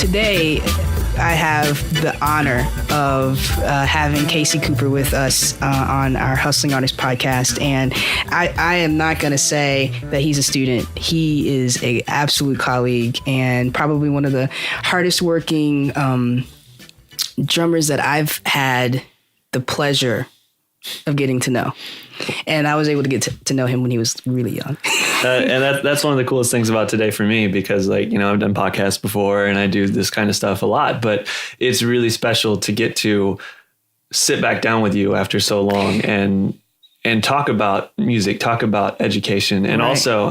today I have the honor of having Casey Cooper with us on our Hustling Artist podcast. And I am not going to say that he's a student. He is an absolute colleague and probably one of the hardest working drummers that I've had the pleasure of getting to know. And I was able to get to know him when he was really young. And that's one of the coolest things about today for me, because like, I've done podcasts before and I do this kind of stuff a lot, but it's really special to get to sit back down with you after so long and talk about music, talk about education. And also,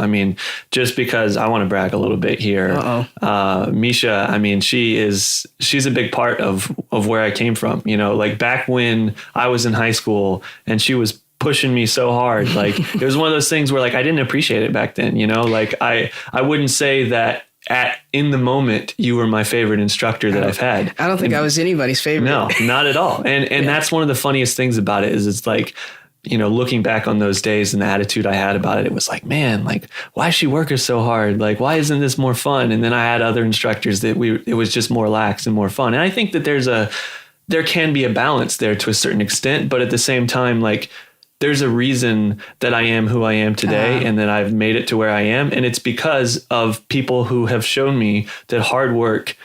just because I want to brag a little bit here, Misha, she's a big part of where I came from, like back when I was in high school and she was pushing me so hard. Like it was one of those things where like, I didn't appreciate it back then, like I wouldn't say that in the moment you were my favorite instructor that I've had. I don't think I was anybody's favorite. No, not at all. And that's one of the funniest things about it is it's like, looking back on those days and the attitude I had about it, it was like, man, like, why is she working so hard? Like, why isn't this more fun? And then I had other instructors that it was just more lax and more fun. And I think that there can be a balance there to a certain extent, but at the same time, like, there's a reason that I am who I am today and that I've made it to where I am. And it's because of people who have shown me that hard work,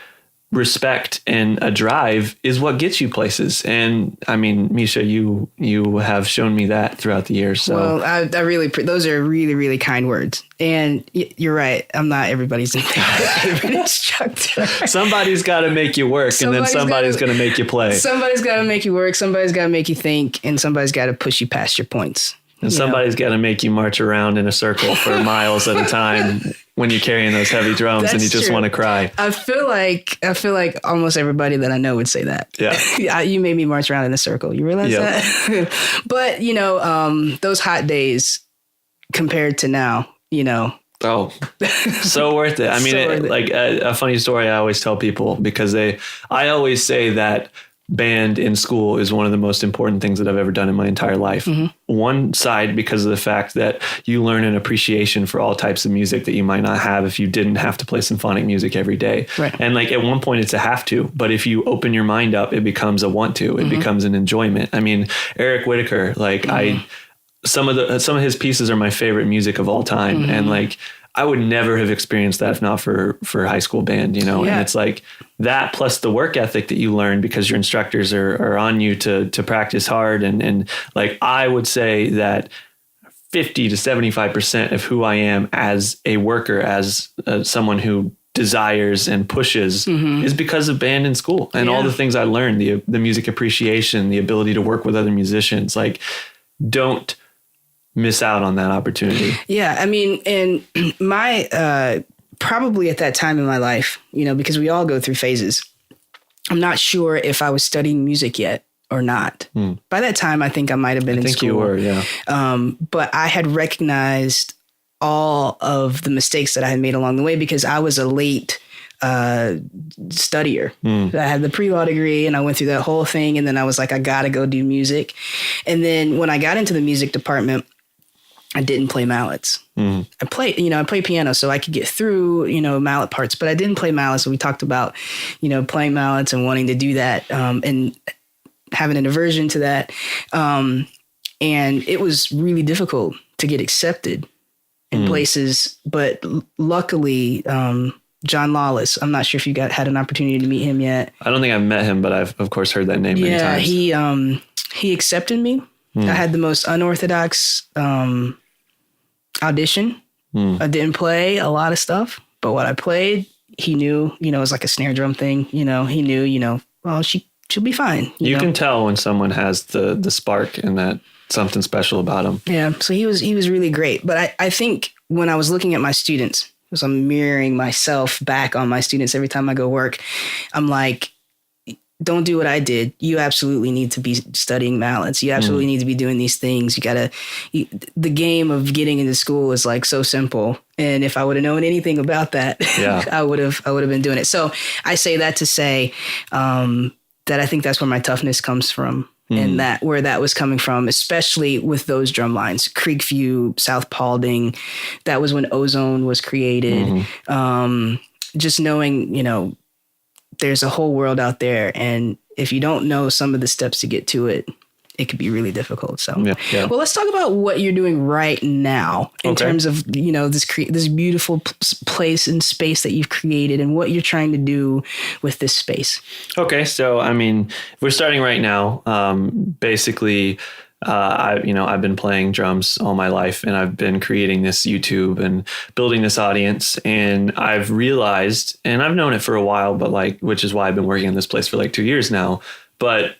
respect, and a drive is what gets you places. And Misha, you have shown me that throughout the years. So well, I really, those are really, really kind words. And you're right. I'm not everybody's favorite instructor. Somebody's got to make you work, and then somebody's going to make you play. Somebody's got to make you work. Somebody's got to make you think, and somebody's got to push you past your points. And somebody's got to make you march around in a circle for miles at a time when you're carrying those heavy drums. That's and you just want to cry. I feel like almost everybody that I know would say that. Yeah. You made me march around in a circle. You realize that? But, those hot days compared to now, Oh, so worth it. A funny story I always tell people, because I always say that band in school is one of the most important things that I've ever done in my entire life. Mm-hmm. One side, because of the fact that you learn an appreciation for all types of music that you might not have if you didn't have to play symphonic music every day. Right. And like at one point it's a have to, but if you open your mind up, it becomes a want to, it becomes an enjoyment. Eric Whitacre, like some of his pieces are my favorite music of all time. Mm-hmm. And like, I would never have experienced that if not for high school band, and it's like that plus the work ethic that you learn because your instructors are on you to practice hard. And like, I would say that 50 to 75% of who I am as a worker, as someone who desires and pushes is because of band in school and all the things I learned, the music appreciation, the ability to work with other musicians. Like, don't miss out on that opportunity. Yeah. And my, probably at that time in my life, because we all go through phases, I'm not sure if I was studying music yet or not. By that time, I think I might've been in school. You were, yeah. But I had recognized all of the mistakes that I had made along the way because I was a late studier. I had the pre-law degree and I went through that whole thing. And then I was like, I got to go do music. And then when I got into the music department, I didn't play mallets. I played piano so I could get through, mallet parts, but I didn't play mallets. So we talked about, playing mallets and wanting to do that and having an aversion to that. And it was really difficult to get accepted in places. But luckily, John Lawless, I'm not sure if you had an opportunity to meet him yet. I don't think I've met him, but I've of course heard that name many times. Yeah, he accepted me. I had the most unorthodox audition. I didn't play a lot of stuff, but what I played, he knew, it was like a snare drum thing. He knew, well, she'll be fine. You can tell when someone has the spark and that something special about them. Yeah. So he was really great. But I think when I was looking at my students, because I'm mirroring myself back on my students every time I go work, I'm like, don't do what I did. You absolutely need to be studying mallets. You absolutely need to be doing these things. The game of getting into school is like so simple. And if I would have known anything about that, I would have been doing it. So I say that to say that I think that's where my toughness comes from. And where that was coming from, especially with those drum lines, Creekview, South Paulding, that was when Ozone was created. Just knowing, there's a whole world out there. And if you don't know some of the steps to get to it, it could be really difficult. So, well, let's talk about what you're doing right now in terms of, this beautiful place and space that you've created and what you're trying to do with this space. Okay. So, I mean, if we're starting right now, basically, I've been playing drums all my life, and I've been creating this YouTube and building this audience. And I've realized, and I've known it for a while, but which is why I've been working in this place for 2 years now. But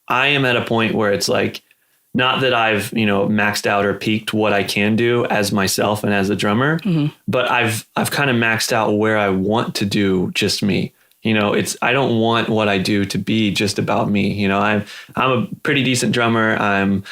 I am at a point where it's not that I've, maxed out or peaked what I can do as myself and as a drummer, but I've kind of maxed out where I want to do just me. I don't want what I do to be just about me. I'm a pretty decent drummer. I'm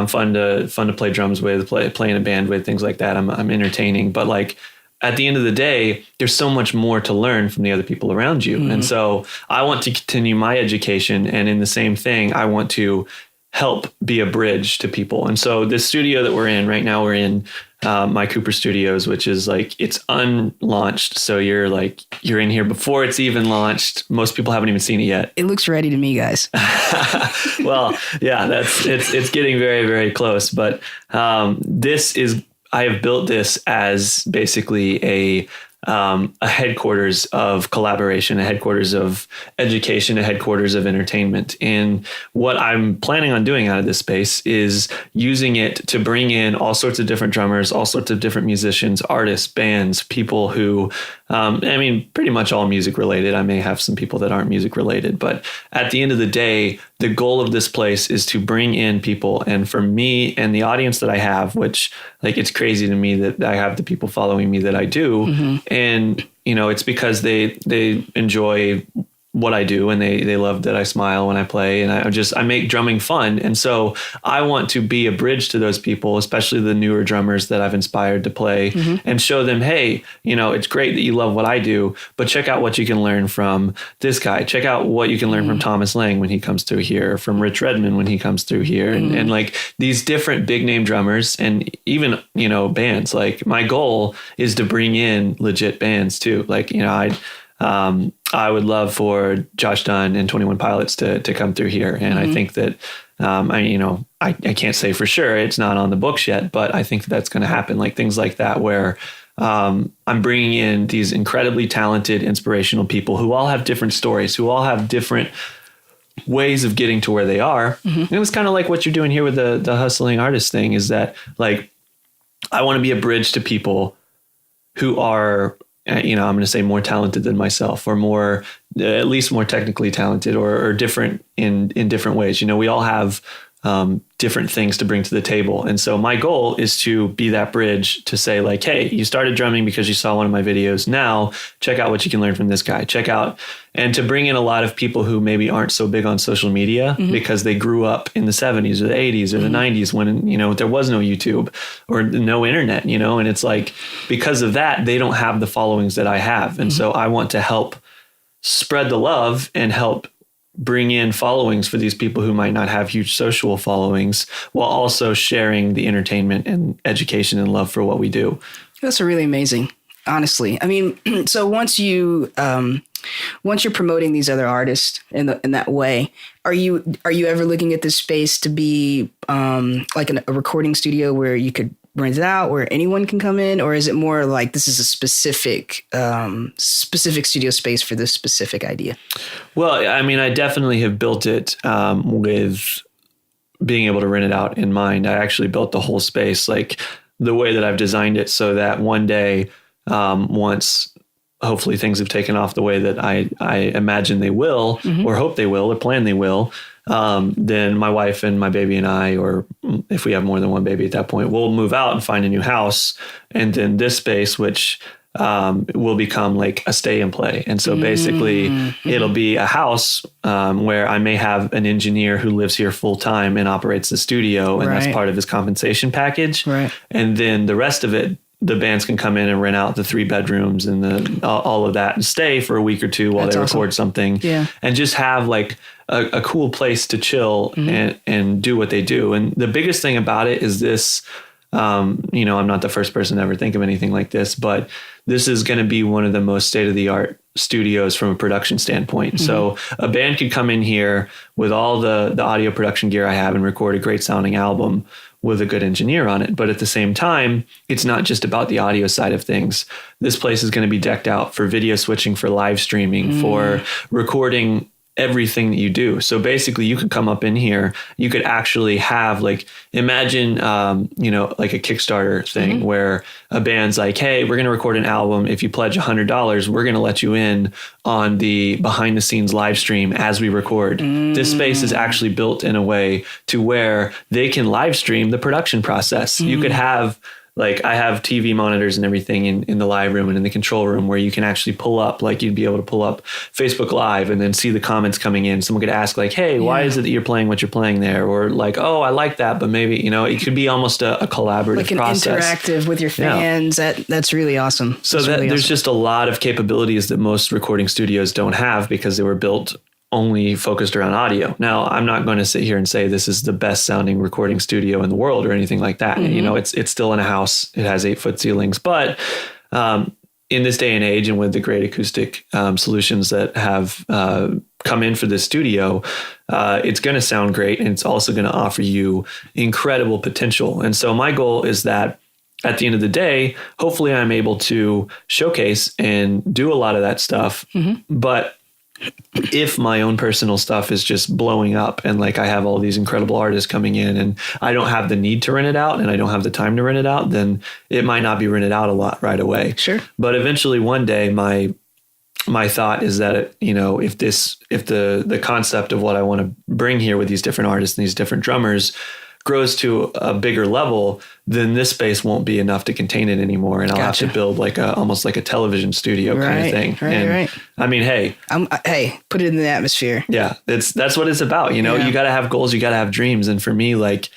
fun to play drums with, play in a band with, things like that. I'm entertaining, but at the end of the day, there's so much more to learn from the other people around you. And so I want to continue my education. And in the same thing, I want to help be a bridge to people. And so this studio that we're in right now, we're in my Cooper Studios, which is it's unlaunched. So you're in here before it's even launched. Most people haven't even seen it yet. It looks ready to me, guys. Well, yeah, it's getting very, very close. But I have built this as basically a headquarters of collaboration, a headquarters of education, a headquarters of entertainment. And what I'm planning on doing out of this space is using it to bring in all sorts of different drummers, all sorts of different musicians, artists, bands, people who, pretty much all music related. I may have some people that aren't music related, but at the end of the day, the goal of this place is to bring in people. And for me and the audience that I have, which it's crazy to me that I have the people following me that I do. And, it's because they enjoy what I do, and they love that I smile when I play, and I make drumming fun. And so I want to be a bridge to those people, especially the newer drummers that I've inspired to play, and show them, hey, it's great that you love what I do, but check out what you can learn from this guy. Check out what you can learn from Thomas Lang when he comes through here, from Rich Redmond when he comes through here, and these different big name drummers, and even, bands. My goal is to bring in legit bands too. I would love for Josh Dunn and 21 Pilots to come through here. And I think that, I can't say for sure it's not on the books yet, but I think that's going to happen. Things like that, where I'm bringing in these incredibly talented, inspirational people who all have different stories, who all have different ways of getting to where they are. And it was kind of like what you're doing here with the hustling artist thing, is that I want to be a bridge to people who are, I'm going to say more talented than myself, or more, at least more technically talented, or different in different ways. We all have different things to bring to the table. And so my goal is to be that bridge to say hey, you started drumming because you saw one of my videos. Now check out what you can learn from this guy. Check out, and to bring in a lot of people who maybe aren't so big on social media because they grew up in the 70s or the 80s or the 90s when, there was no YouTube or no internet, and it's because of that, they don't have the followings that I have. And so I want to help spread the love and help bring in followings for these people who might not have huge social followings, while also sharing the entertainment and education and love for what we do. That's really amazing, honestly. So once you're promoting these other artists in that way, are you ever looking at this space to be a recording studio where you could rent it out, where anyone can come in, or is it more this is a specific studio space for this specific idea? Well, I definitely have built it with being able to rent it out in mind. I actually built the whole space, the way that I've designed it, so that one day, once hopefully things have taken off the way that I imagine they will, or hope they will, or plan they will, then my wife and my baby and I, or if we have more than one baby at that point, we'll move out and find a new house. And then this space, which will become a stay and play. And so basically it'll be a house where I may have an engineer who lives here full time and operates the studio. And that's part of his compensation package. Right. And then the rest of it, the bands can come in and rent out the 3 bedrooms and all of that and stay for a week or two while they record something. Yeah. And just have a cool place to chill and do what they do. And the biggest thing about it is this, I'm not the first person to ever think of anything like this, but this is going to be one of the most state-of-the-art studios from a production standpoint. So a band could come in here with all the audio production gear I have and record a great sounding album with a good engineer on it. But at the same time, it's not just about the audio side of things. This place is going to be decked out for video switching, for live streaming, for recording everything that you do. So basically you could come up in here, you could actually have like, imagine, like a Kickstarter thing where a band's like, hey, we're going to record an album. If you pledge $100, we're going to let you in on the behind the scenes live stream as we record. This space is actually built in a way to where they can live stream the production process. You could have, like, I have TV monitors and everything in the live room and in the control room where you can actually pull up, like you'd be able to pull up Facebook Live and then see the comments coming in. Someone could ask like, hey, why is it that you're playing what you're playing there? Or like, oh, I like that, but maybe, it could be almost a collaborative like an process. Interactive with your fans. Yeah. That's really awesome. So there's just a lot of capabilities that most recording studios don't have because they were built only focused around audio. Now, I'm not going to sit here and say this is the best sounding recording studio in the world or anything like that. It's still in a house. It has 8-foot ceilings, but in this day and age, and with the great acoustic solutions that have come in for this studio, it's going to sound great, and it's also going to offer you incredible potential. And so my goal is that at the end of the day, hopefully I'm able to showcase and do a lot of that stuff, but if my own personal stuff is just blowing up and like I have all these incredible artists coming in and I don't have the need to rent it out and I don't have the time to rent it out, then it might not be rented out a lot right away. Sure. But eventually one day my thought is that, if the concept of what I want to bring here with these different artists and these different drummers grows to a bigger level, then this space won't be enough to contain it anymore. And I'll have to build like almost like a television studio kind of thing. Right. I mean, hey, put it in the atmosphere. Yeah. That's what it's about. You got to have goals, you got to have dreams. And for me, like,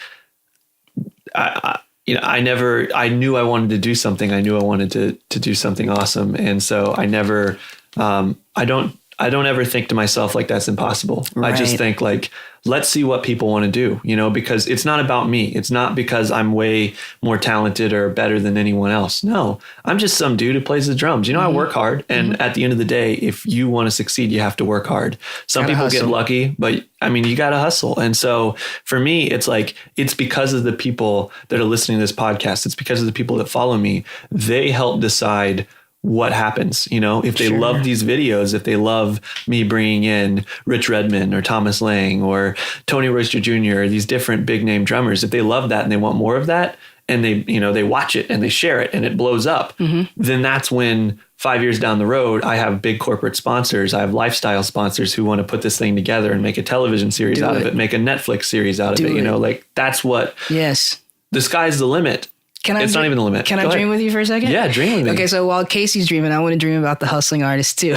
I knew I wanted to do something. I knew I wanted to do something awesome. And so I never, I don't ever think to myself like that's impossible. Right. I just think like, let's see what people want to do, because it's not about me. It's not because I'm way more talented or better than anyone else. No, I'm just some dude who plays the drums. I work hard. And at the end of the day, if you want to succeed, you have to work hard. Some people get lucky, but you got to hustle. And so for me, it's like, it's because of the people that are listening to this podcast. It's because of the people that follow me. They help decide what happens, if they love these videos, if they love me bringing in Rich Redmond or Thomas Lang or Tony Royster Jr., or these different big name drummers, if they love that and they want more of that and they watch it and they share it and it blows up, then that's when 5 years down the road, I have big corporate sponsors. I have lifestyle sponsors who want to put this thing together and make a television series out of it, make a Netflix series out of it. Like that's what, the sky's the limit. It's not even the limit. Can I dream with you for a second? Yeah, dream with me. Okay, so while Casey's dreaming, I want to dream about the hustling artist too.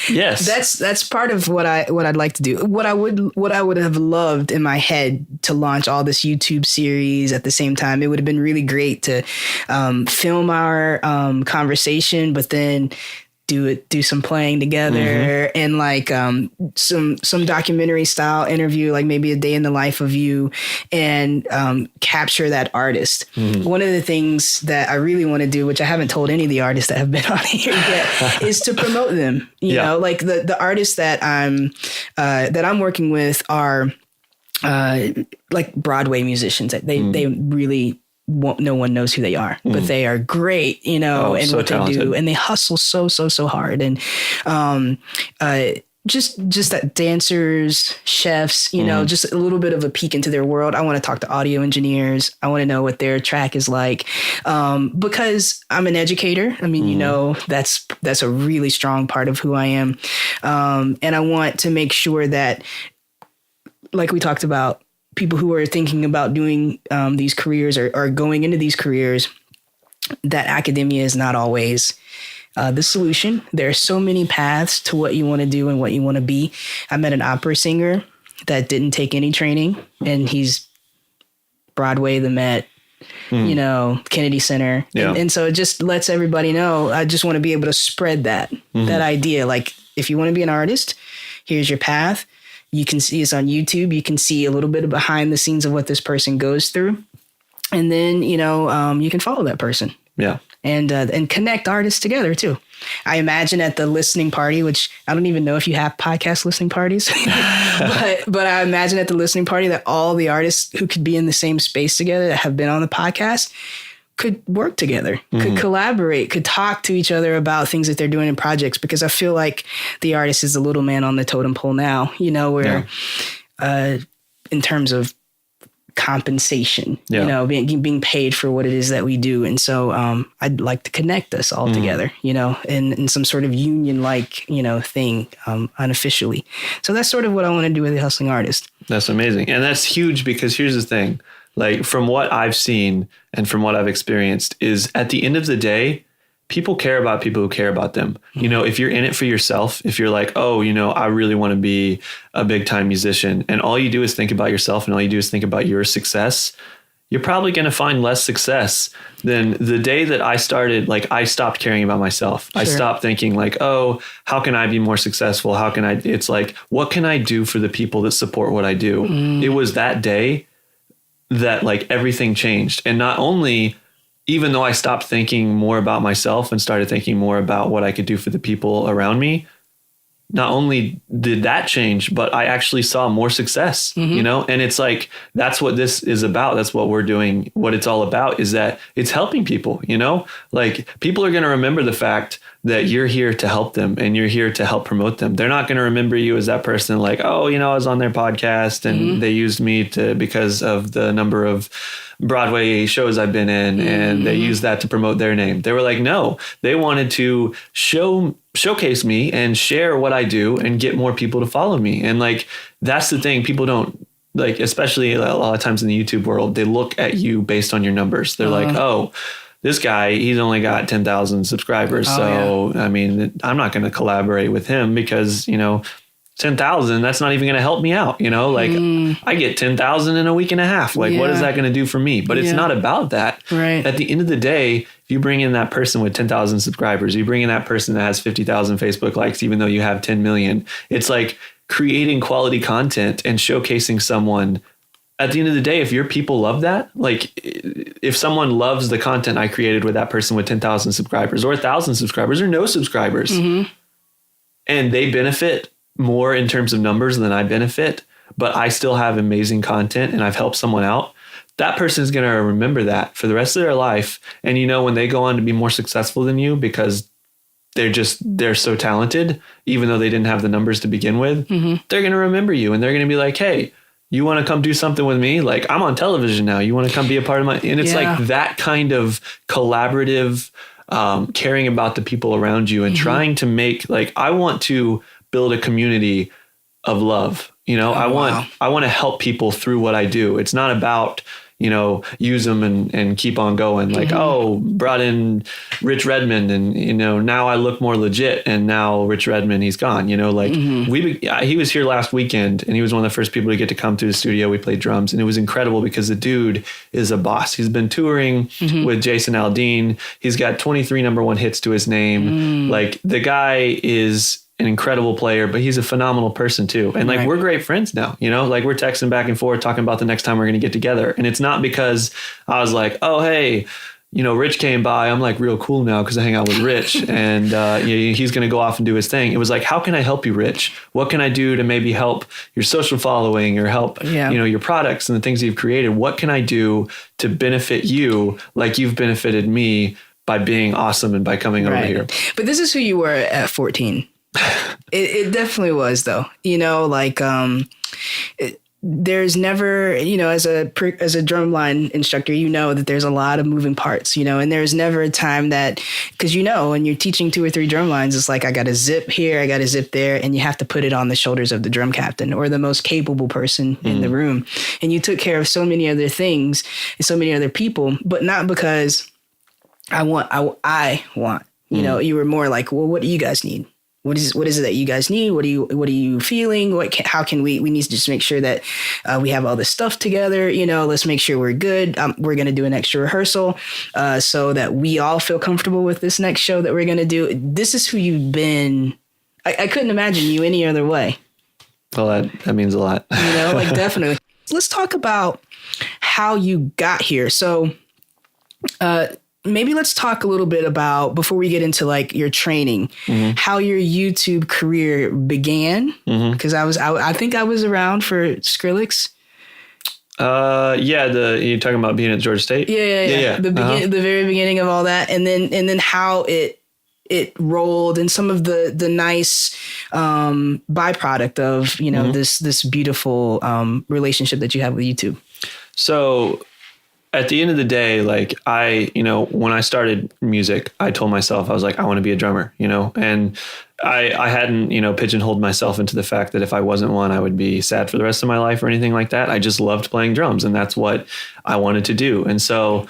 Yes, that's part of what I'd like to do. What I would have loved in my head to launch all this YouTube series at the same time. It would have been really great to film our conversation, but then do some playing together and like some documentary style interview, like maybe a day in the life of you, and capture that artist. One of the things that I really want to do, which I haven't told any of the artists that have been on here yet, is to promote them. You know, like the artists that I'm working with are like Broadway musicians. They really no one knows who they are, but they are great, and so what talented. They do, and they hustle so hard, and just that dancers, chefs, just a little bit of a peek into their world. I want to talk to audio engineers. I want to know what their track is like, because I'm an educator. That's a really strong part of who I am, and I want to make sure that, like we talked about, people who are thinking about doing these careers or going into these careers, that academia is not always the solution. There are so many paths to what you want to do and what you want to be. I met an opera singer that didn't take any training, and he's Broadway, the Met, Kennedy Center. Yeah. And so it just lets everybody know. I just want to be able to spread that idea. Like, if you want to be an artist, here's your path. You can see us on YouTube. You can see a little bit of behind the scenes of what this person goes through. And then, you can follow that person. Yeah. and connect artists together too. I imagine at the listening party, which I don't even know if you have podcast listening parties, but I imagine at the listening party that all the artists who could be in the same space together that have been on the podcast could work together, could collaborate, could talk to each other about things that they're doing in projects. Because I feel like the artist is the little man on the totem pole now, where in terms of compensation, being paid for what it is that we do. And so I'd like to connect us all together, in some sort of union-like, thing unofficially. So that's sort of what I want to do with the Hustling Artist. That's amazing. And that's huge because here's the thing. Like from what I've seen and from what I've experienced is at the end of the day, people care about people who care about them. If you're in it for yourself, if you're like, oh, I really want to be a big time musician and all you do is think about yourself and all you do is think about your success, you're probably going to find less success than the day that I started. Like I stopped caring about myself. Sure. I stopped thinking like, oh, how can I be more successful? It's like, what can I do for the people that support what I do? It was that day that like everything changed. And not only, even though I stopped thinking more about myself and started thinking more about what I could do for the people around me, not only did that change, but I actually saw more success, and it's like, that's what this is about. That's what we're doing. What it's all about is that it's helping people, like people are going to remember the fact that you're here to help them and you're here to help promote them. They're not going to remember you as that person like, oh, I was on their podcast and they used me because of the number of Broadway shows I've been in and they used that to promote their name. They were like, no, they wanted to showcase me and share what I do and get more people to follow me. And like, that's the thing. People don't like, especially a lot of times in the YouTube world, they look at you based on your numbers. They're like, oh, this guy, he's only got 10,000 subscribers. I mean, I'm not going to collaborate with him because, 10,000, that's not even going to help me out. I get 10,000 in a week and a half. Like, what is that going to do for me? But it's not about that. Right. At the end of the day, if you bring in that person with 10,000 subscribers, you bring in that person that has 50,000 Facebook likes, even though you have 10 million, it's like creating quality content and showcasing someone. At the end of the day, if your people love that, like if someone loves the content I created with that person with 10,000 subscribers or 1,000 subscribers or no subscribers, and they benefit more in terms of numbers than I benefit, but I still have amazing content and I've helped someone out, that person is going to remember that for the rest of their life. And when they go on to be more successful than you because they're so talented, even though they didn't have the numbers to begin with, they're going to remember you and they're going to be like, hey, you want to come do something with me? Like I'm on television now. You want to come be a part of my, and it's like that kind of collaborative, caring about the people around you and trying to make, like, I want to build a community of love. I want to help people through what I do. It's not about, use them and keep on going. Like, oh, brought in Rich Redmond and, now I look more legit and now Rich Redmond, he's gone, he was here last weekend and he was one of the first people to get to come to the studio. We played drums and it was incredible because the dude is a boss. He's been touring with Jason Aldean. He's got 23 number one hits to his name. Like the guy is an incredible player, but he's a phenomenal person too. And like, we're great friends now, like we're texting back and forth, talking about the next time we're going to get together. And it's not because I was like, oh, hey, Rich came by. I'm like real cool now because I hang out with Rich and he's going to go off and do his thing. It was like, how can I help you, Rich? What can I do to maybe help your social following or help, your products and the things you've created? What can I do to benefit you like you've benefited me by being awesome and by coming over here? But this is who you were at 14. It definitely was, though. There's never, as a drumline instructor, that there's a lot of moving parts, and there's never a time that, because when you're teaching 2 or 3 drum lines, it's like I got a zip here, I got a zip there, and you have to put it on the shoulders of the drum captain or the most capable person in the room. And you took care of so many other things and so many other people, but not because I want. You were more like, well, what do you guys need? What is it that you guys need? What are you feeling? How can we need to just make sure that we have all this stuff together? Let's make sure we're good. We're going to do an extra rehearsal so that we all feel comfortable with this next show that we're going to do. This is who you've been. I couldn't imagine you any other way. Well, that means a lot. Definitely. Let's talk about how you got here. So, maybe let's talk a little bit about, before we get into like your training, how your YouTube career began. Because I think I was around for Skrillex. You're talking about being at Georgia State? Yeah. The very beginning of all that, and then how it rolled, and some of the nice byproduct of this beautiful relationship that you have with YouTube. So at the end of the day, like when I started music, I told myself, I was like, I want to be a drummer, and I hadn't, pigeonholed myself into the fact that if I wasn't one, I would be sad for the rest of my life or anything like that. I just loved playing drums, and that's what I wanted to do. And so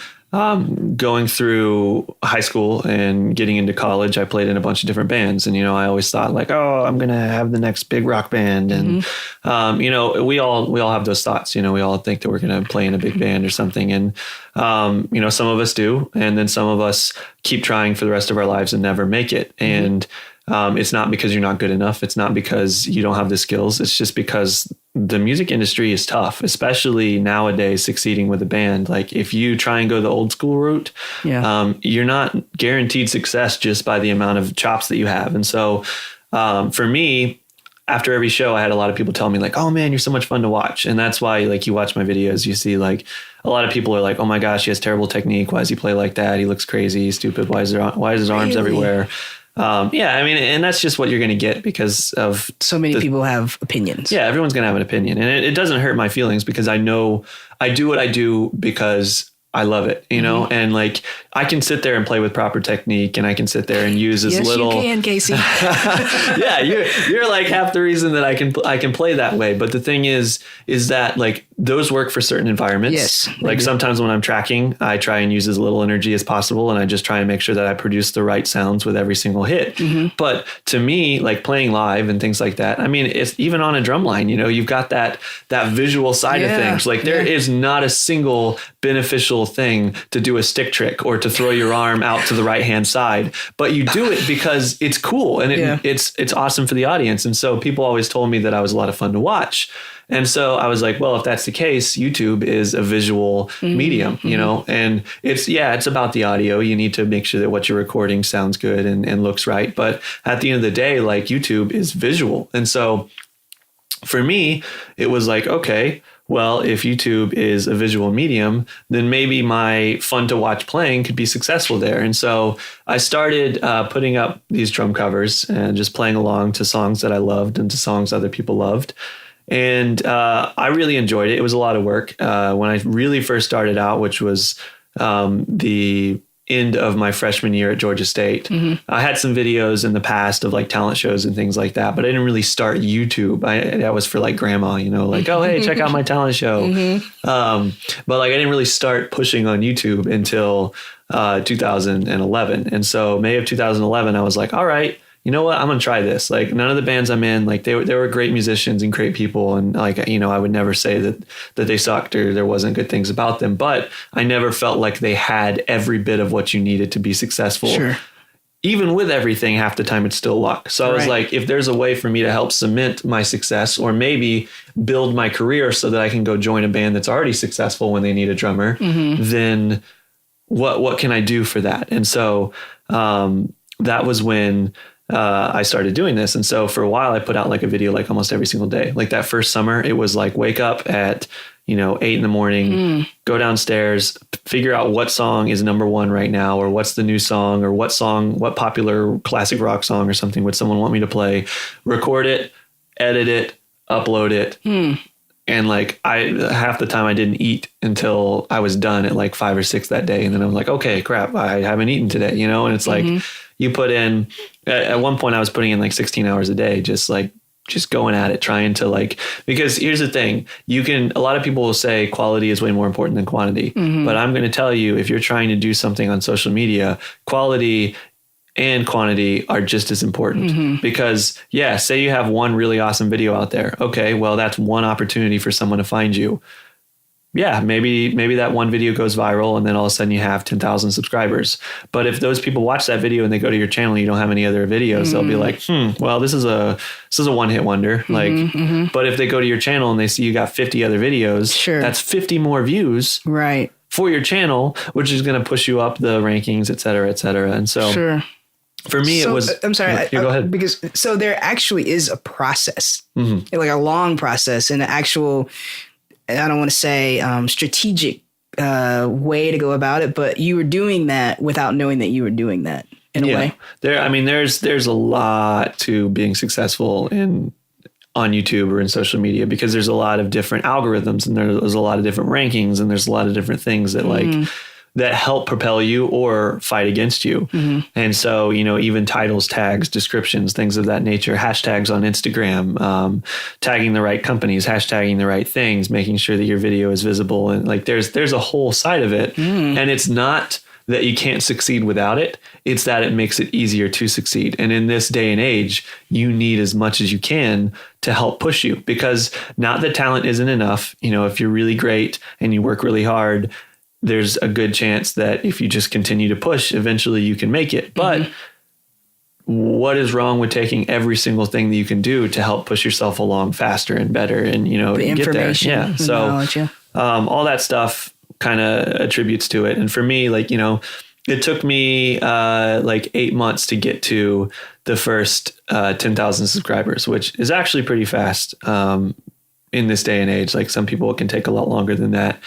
going through high school and getting into college, I played in a bunch of different bands. And, I always thought like, oh, I'm going to have the next big rock band. And, we all have those thoughts, we all think that we're going to play in a big band or something. And, some of us do. And then some of us keep trying for the rest of our lives and never make it. And it's not because you're not good enough. It's not because you don't have the skills. It's just because the music industry is tough, especially nowadays, succeeding with a band. Like if you try and go the old school route, you're not guaranteed success just by the amount of chops that you have. And so for me, after every show, I had a lot of people tell me like, oh man, you're so much fun to watch. And that's why like you watch my videos, you see like a lot of people are like, oh my gosh, he has terrible technique. Why does he play like that? He looks crazy, he's stupid. Why is his arms everywhere? And that's just what you're going to get because of so many people have opinions. Yeah, everyone's going to have an opinion, and it doesn't hurt my feelings because I know I do what I do because I love it, and like I can sit there and play with proper technique, and I can sit there and use as little. Yes, you can, Casey. Yeah, you're like half the reason that I can play that way. But the thing is that like those work for certain environments. Yes. Like sometimes when I'm tracking, I try and use as little energy as possible, and I just try and make sure that I produce the right sounds with every single hit. But to me, like playing live and things like that, I mean, it's even on a drum line, you've got that visual side of things. Like there is not a single beneficial thing to do a stick trick or to throw your arm out to the right hand side, but you do it because it's cool and it's awesome for the audience. And so people always told me that I was a lot of fun to watch. And so I was like, well, if that's the case, YouTube is a visual medium, and it's about the audio. You need to make sure that what you're recording sounds good and looks right. But at the end of the day, like YouTube is visual. And so for me, it was like, okay, well, if YouTube is a visual medium, then maybe my fun to watch playing could be successful there. And so I started putting up these drum covers and just playing along to songs that I loved and to songs other people loved. And I really enjoyed it. It was a lot of work. When I really first started out, which was the end of my freshman year at Georgia State, I had some videos in the past of like talent shows and things like that, but I didn't really start YouTube. That was for like grandma, like, oh, hey, check out my talent show. But like I didn't really start pushing on YouTube until 2011. And so May of 2011, I was like, all right, you know what? I'm going to try this. Like none of the bands I'm in, like they were great musicians and great people. And like, I would never say that they sucked or there wasn't good things about them, but I never felt like they had every bit of what you needed to be successful. Sure. Even with everything, half the time it's still luck. So I was like, if there's a way for me to help cement my success or maybe build my career so that I can go join a band that's already successful when they need a drummer, then what can I do for that? And so that was when I started doing this. And so for a while I put out like a video like almost every single day. Like that first summer, it was like wake up at 8 a.m, go downstairs, figure out what song is number one right now, or what's the new song, or what popular classic rock song or something would someone want me to play, record it, edit it, upload it. And like half the time I didn't eat until I was done at like 5 or 6 that day. And then I'm like, okay, crap, I haven't eaten today, and it's like you put in, at one point I was putting in like 16 hours a day, just going at it, trying to like, because here's the thing, a lot of people will say quality is way more important than quantity, but I'm going to tell you, if you're trying to do something on social media, quality and quantity are just as important because say you have one really awesome video out there. Okay, well, that's one opportunity for someone to find you. Yeah, maybe that one video goes viral and then all of a sudden you have 10,000 subscribers. But if those people watch that video and they go to your channel and you don't have any other videos, they'll be like, well, this is a one-hit wonder. But if they go to your channel and they see you got 50 other videos, that's 50 more views. Right. for your channel, which is going to push you up the rankings, et cetera, et cetera. And so Sure. for me, it was, I'm sorry. go ahead. Because so there actually is a process, like a long process and an actual, I don't want to say strategic way to go about it, but you were doing that without knowing that you were doing that in a way. There's a lot to being successful on YouTube or in social media, because there's a lot of different algorithms and there's a lot of different rankings and there's a lot of different things that that help propel you or fight against you. And so, even titles, tags, descriptions, things of that nature, hashtags on Instagram, tagging the right companies, hashtagging the right things, making sure that your video is visible. And like, there's a whole side of it. And it's not that you can't succeed without it. It's that it makes it easier to succeed. And in this day and age, you need as much as you can to help push you, because not that talent isn't enough. If you're really great and you work really hard, there's a good chance that if you just continue to push, eventually you can make it. But what is wrong with taking every single thing that you can do to help push yourself along faster and better and, the information, get there? Yeah. So knowledge, all that stuff kind of attributes to it. And for me, it took me 8 months to get to the first 10,000 subscribers, which is actually pretty fast in this day and age. Like, some people, it can take a lot longer than that.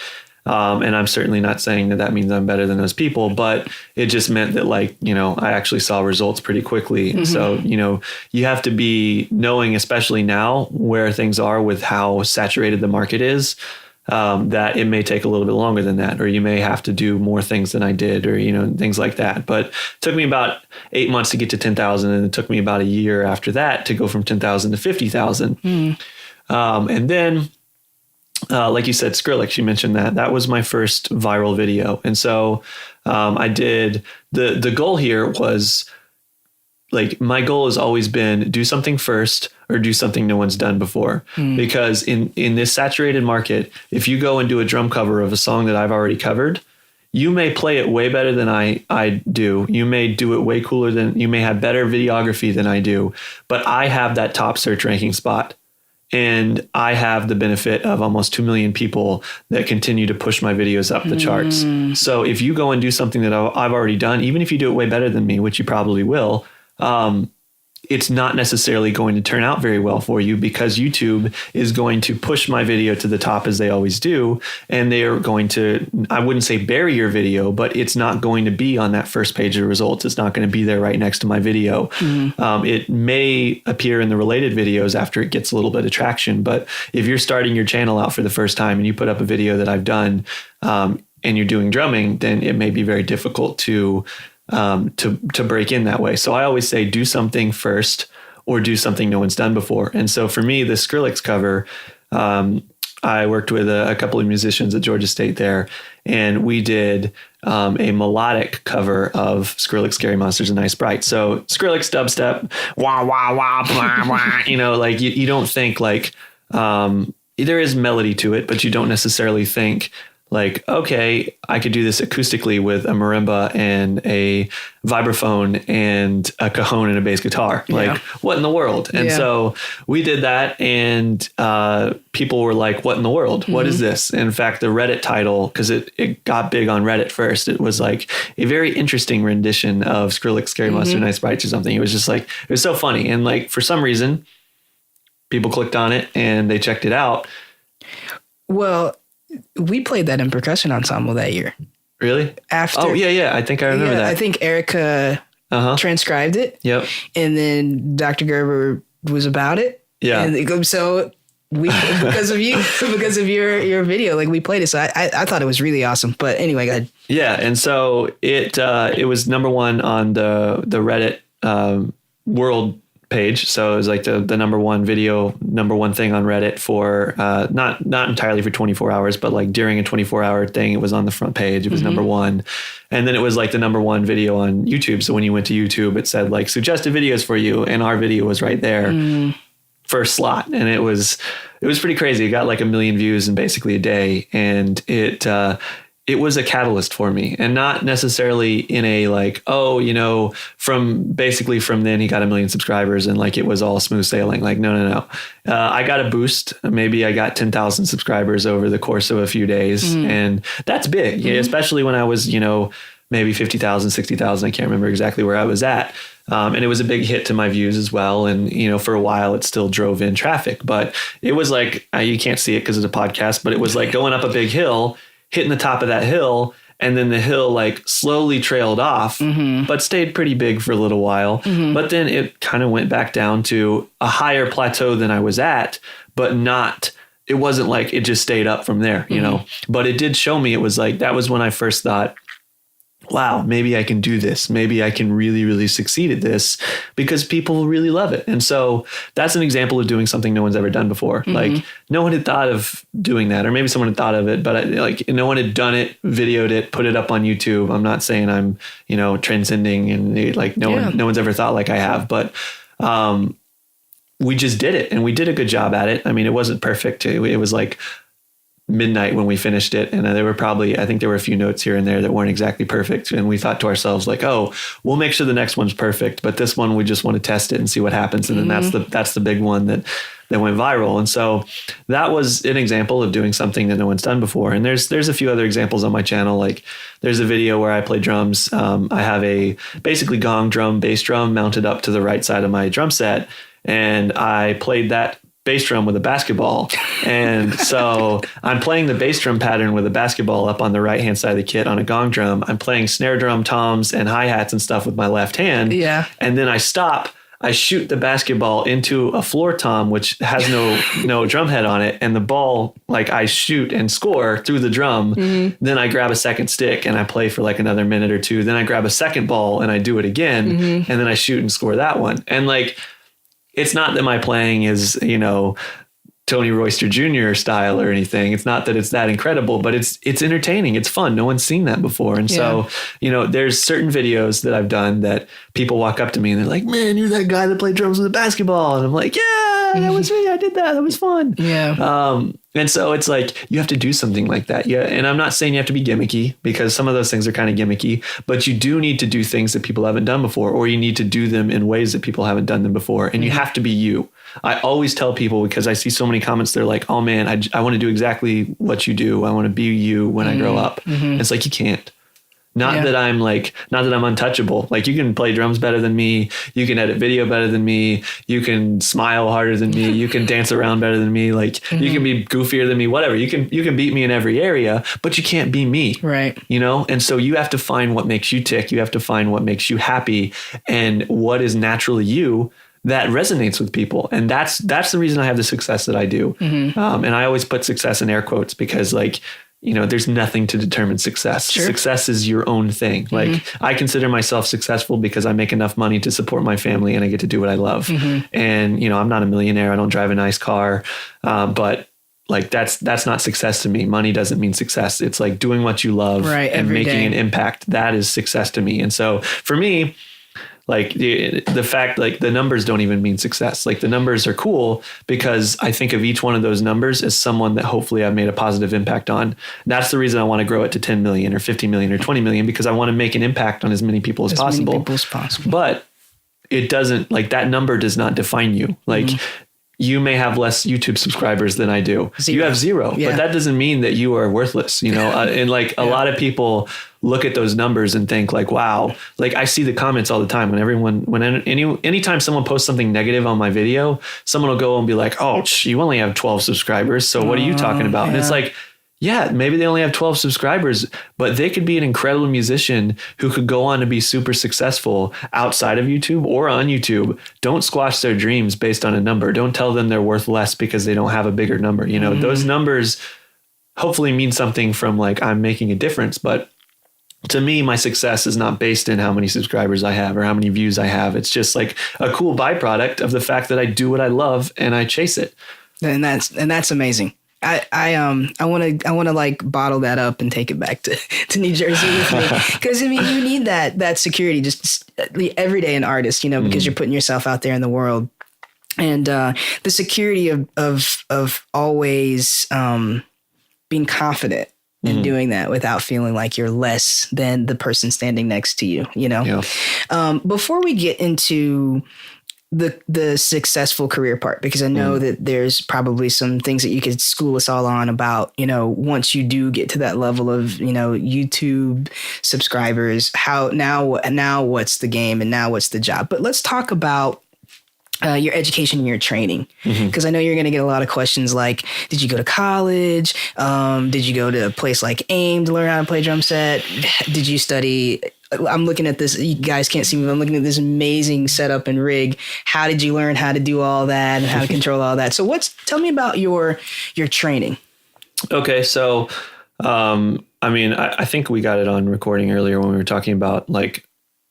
And I'm certainly not saying that means I'm better than those people, but it just meant that I actually saw results pretty quickly. So, you have to be knowing, especially now, where things are with how saturated the market is, that it may take a little bit longer than that, or you may have to do more things than I did, or, things like that. But it took me about 8 months to get to 10,000. And it took me about a year after that to go from 10,000 to 50,000. And then, like you said, Skrillex, you mentioned that was my first viral video. And so I did the goal here was, my goal has always been do something first or do something no one's done before. Because in this saturated market, if you go and do a drum cover of a song that I've already covered, you may play it way better than I do. You may do it way cooler you may have better videography than I do, but I have that top search ranking spot. And I have the benefit of almost 2 million people that continue to push my videos up the charts. So if you go and do something that I've already done, even if you do it way better than me, which you probably will, it's not necessarily going to turn out very well for you, because YouTube is going to push my video to the top, as they always do. And they are going to, I wouldn't say bury your video, but it's not going to be on that first page of results. It's not going to be there right next to my video. It may appear in the related videos after it gets a little bit of traction. But if you're starting your channel out for the first time and you put up a video that I've done, and you're doing drumming, then it may be very difficult to break in that way. So I always say, do something first or do something no one's done before. And so for me, the Skrillex cover, I worked with a couple of musicians at Georgia State there, and we did a melodic cover of Skrillex, Scary Monsters and Nice Bright. So Skrillex dubstep, wah, wah, wah, blah, blah, you don't think there is melody to it, but you don't necessarily think okay, I could do this acoustically with a marimba and a vibraphone and a cajon and a bass guitar. What in the world? And so we did that, and people were like, what in the world? What is this? In fact, the Reddit title, because it got big on Reddit first, it was a very interesting rendition of Skrillex, Scary Monster, Nice Brights or something. It was just it was so funny. And for some reason, people clicked on it and they checked it out. Well, we played that in percussion ensemble that year. Really? After? Oh, yeah. I think I remember that. I think Erica transcribed it. Yep. And then Dr. Gerber was about it. Yeah. And so we, because of your video, we played it. So I thought it was really awesome. But anyway, go ahead. Yeah. And so it was number one on the Reddit world page. So it was the number one video, number one thing on Reddit for not entirely for 24 hours, but during a 24-hour thing, it was on the front page. It was number one. And then it was the number one video on YouTube. So when you went to YouTube, it said suggested videos for you. And our video was right there, first slot. And it was pretty crazy. It got 1 million views in basically a day. And it was a catalyst for me, and not necessarily in a like, oh, you know, from then he got 1 million subscribers and like it was all smooth sailing. Like, no. I got a boost. Maybe I got 10,000 subscribers over the course of a few days. And that's big, especially when I was, you know, maybe 50,000, 60,000. I can't remember exactly where I was at. And it was a big hit to my views as well. And, you know, for a while it still drove in traffic, but it was like, you can't see it because it's a podcast, but it was like going up a big hill, hitting the top of that hill. And then the hill like slowly trailed off, but stayed pretty big for a little while. But then it kind of went back down to a higher plateau than I was at, but it wasn't like it just stayed up from there, you know, but it did show me, it was like, that was when I first thought, wow, maybe I can do this. Maybe I can really, really succeed at this because people really love it. And so that's an example of doing something no one's ever done before. Like no one had thought of doing that, or maybe someone had thought of it, but like no one had done it, videoed it, put it up on YouTube. I'm not saying I'm, you know, transcending and like no one's ever thought like I have, but, we just did it and we did a good job at it. I mean, it wasn't perfect. It was like midnight when we finished it. And I think there were a few notes here and there that weren't exactly perfect. And we thought to ourselves like, oh, we'll make sure the next one's perfect, but this one, we just want to test it and see what happens. And then that's the big one that went viral. And so that was an example of doing something that no one's done before. And there's a few other examples on my channel. Like there's a video where I play drums. I have a basically gong drum, bass drum mounted up to the right side of my drum set. And I played that bass drum with a basketball. And so I'm playing the bass drum pattern with a basketball up on the right hand side of the kit on a gong drum. I'm playing snare drum, toms, and hi-hats and stuff with my left hand. Yeah. And then I stop. I shoot the basketball into a floor tom, which has no drum head on it. And the ball, like I shoot and score through the drum. Then I grab a second stick and I play for like another minute or two. Then I grab a second ball and I do it again. And then I shoot and score that one. And like, it's not that my playing is, you know, Tony Royster Jr. style or anything. It's not that it's that incredible, but it's entertaining. It's fun. No one's seen that before. And so, you know, there's certain videos that I've done that people walk up to me and they're like, man, you're that guy that played drums with a basketball. And I'm like, yeah, that was me. I did that. That was fun. Yeah. And so it's like, you have to do something like that. Yeah. And I'm not saying you have to be gimmicky because some of those things are kind of gimmicky, but you do need to do things that people haven't done before, or you need to do them in ways that people haven't done them before. And you have to be you. I always tell people, because I see so many comments, they're like, oh man, I want to do exactly what you do. I want to be you when I grow up. It's like, you can't. Not that I'm untouchable. Like, you can play drums better than me. You can edit video better than me. You can smile harder than me. You can dance around better than me. Like, you can be goofier than me, whatever. You can beat me in every area, but you can't be me. Right. You know? And so you have to find what makes you tick. You have to find what makes you happy and what is naturally you that resonates with people. And that's the reason I have the success that I do. And I always put success in air quotes because, like, you know, there's nothing to determine success. Sure. Success is your own thing. Like, I consider myself successful because I make enough money to support my family and I get to do what I love. And, you know, I'm not a millionaire. I don't drive a nice car. But like, that's not success to me. Money doesn't mean success. It's like doing what you love and making an impact. That is success to me. And so for me, like the fact, like, the numbers don't even mean success. Like, the numbers are cool because I think of each one of those numbers as someone that hopefully I've made a positive impact on. That's the reason I want to grow it to 10 million or 50 million or 20 million, because I want to make an impact on as many people as possible. Many people as possible. But it doesn't, like, that number does not define you. Like, you may have less YouTube subscribers than I do. You have zero, but that doesn't mean that you are worthless, you know? And like a lot of people look at those numbers and think like, wow, like, I see the comments all the time anytime someone posts something negative on my video, someone will go and be like, oh, you only have 12 subscribers. So what are you talking about? And it's like, yeah, maybe they only have 12 subscribers, but they could be an incredible musician who could go on to be super successful outside of YouTube or on YouTube. Don't squash their dreams based on a number. Don't tell them they're worth less because they don't have a bigger number. You know, those numbers hopefully mean something from, like, I'm making a difference. But to me, my success is not based in how many subscribers I have or how many views I have. It's just like a cool byproduct of the fact that I do what I love and I chase it. And that's amazing. I want to like bottle that up and take it back to New Jersey with me, because I mean, you need that security just every day, an artist, you know, because you're putting yourself out there in the world, and the security of always being confident and doing that without feeling like you're less than the person standing next to you, you know? Yeah. Before we get into the successful career part, because I know that there's probably some things that you could school us all on about, you know, once you do get to that level of, you know, YouTube subscribers, how now what's the game and now what's the job? But let's talk about your education and your training, because I know you're going to get a lot of questions like, did you go to college? Did you go to a place like AIM to learn how to play drum set? Did you study? I'm looking at this. You guys can't see me, but I'm looking at this amazing setup and rig. How did you learn how to do all that and how to control all that? So tell me about your training. Okay. So, I mean, I think we got it on recording earlier when we were talking about like,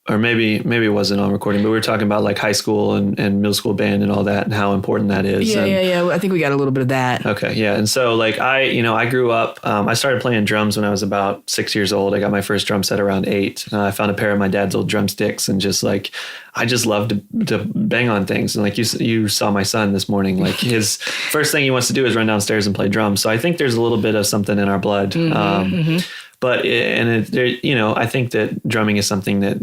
or maybe it wasn't on recording, but we were talking about like high school and middle school band and all that and how important that is. Yeah. I think we got a little bit of that. Okay. Yeah. And so like I grew up, I started playing drums when I was about 6 years old. I got my first drum set around 8. I found a pair of my dad's old drumsticks and just like, I just love to bang on things. And like you saw my son this morning, like his first thing he wants to do is run downstairs and play drums. So I think there's a little bit of something in our blood. But I think that drumming is something that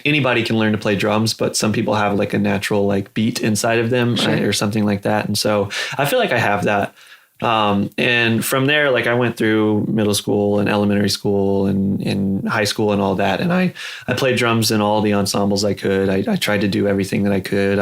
anybody can learn to play drums, but some people have like a natural like beat inside of them or something like that. And so I feel like I have that. And from there, like I went through middle school and elementary school and high school and all that. And I played drums in all the ensembles I could. I tried to do everything that I could.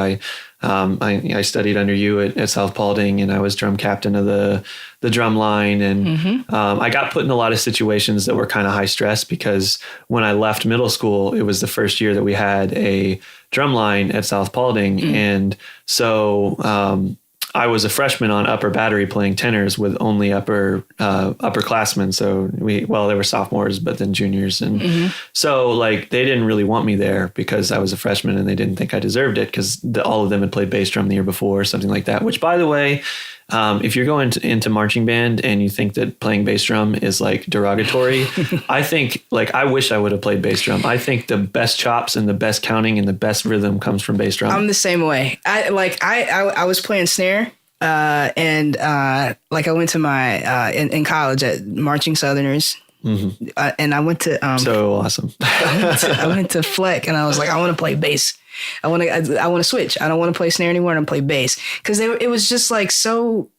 I studied under you at South Paulding, and I was drum captain of the drum line. And I got put in a lot of situations that were kind of high stress, because when I left middle school, it was the first year that we had a drum line at South Paulding. And so I was a freshman on upper battery playing tenors with only upperclassmen. So they were sophomores, but then juniors. And so like, they didn't really want me there because I was a freshman, and they didn't think I deserved it because all of them had played bass drum the year before or something like that, which, by the way, if you're going into marching band and you think that playing bass drum is like derogatory, I think like, I wish I would have played bass drum. I think the best chops and the best counting and the best rhythm comes from bass drum. I'm the same way. I was playing snare. And I went to my, in college at Marching Southerners, and I went to, so awesome. I went to Fleck, and I was like, I want to play bass. I want to switch. I don't want to play snare anymore. And play bass. Cause it was just like, so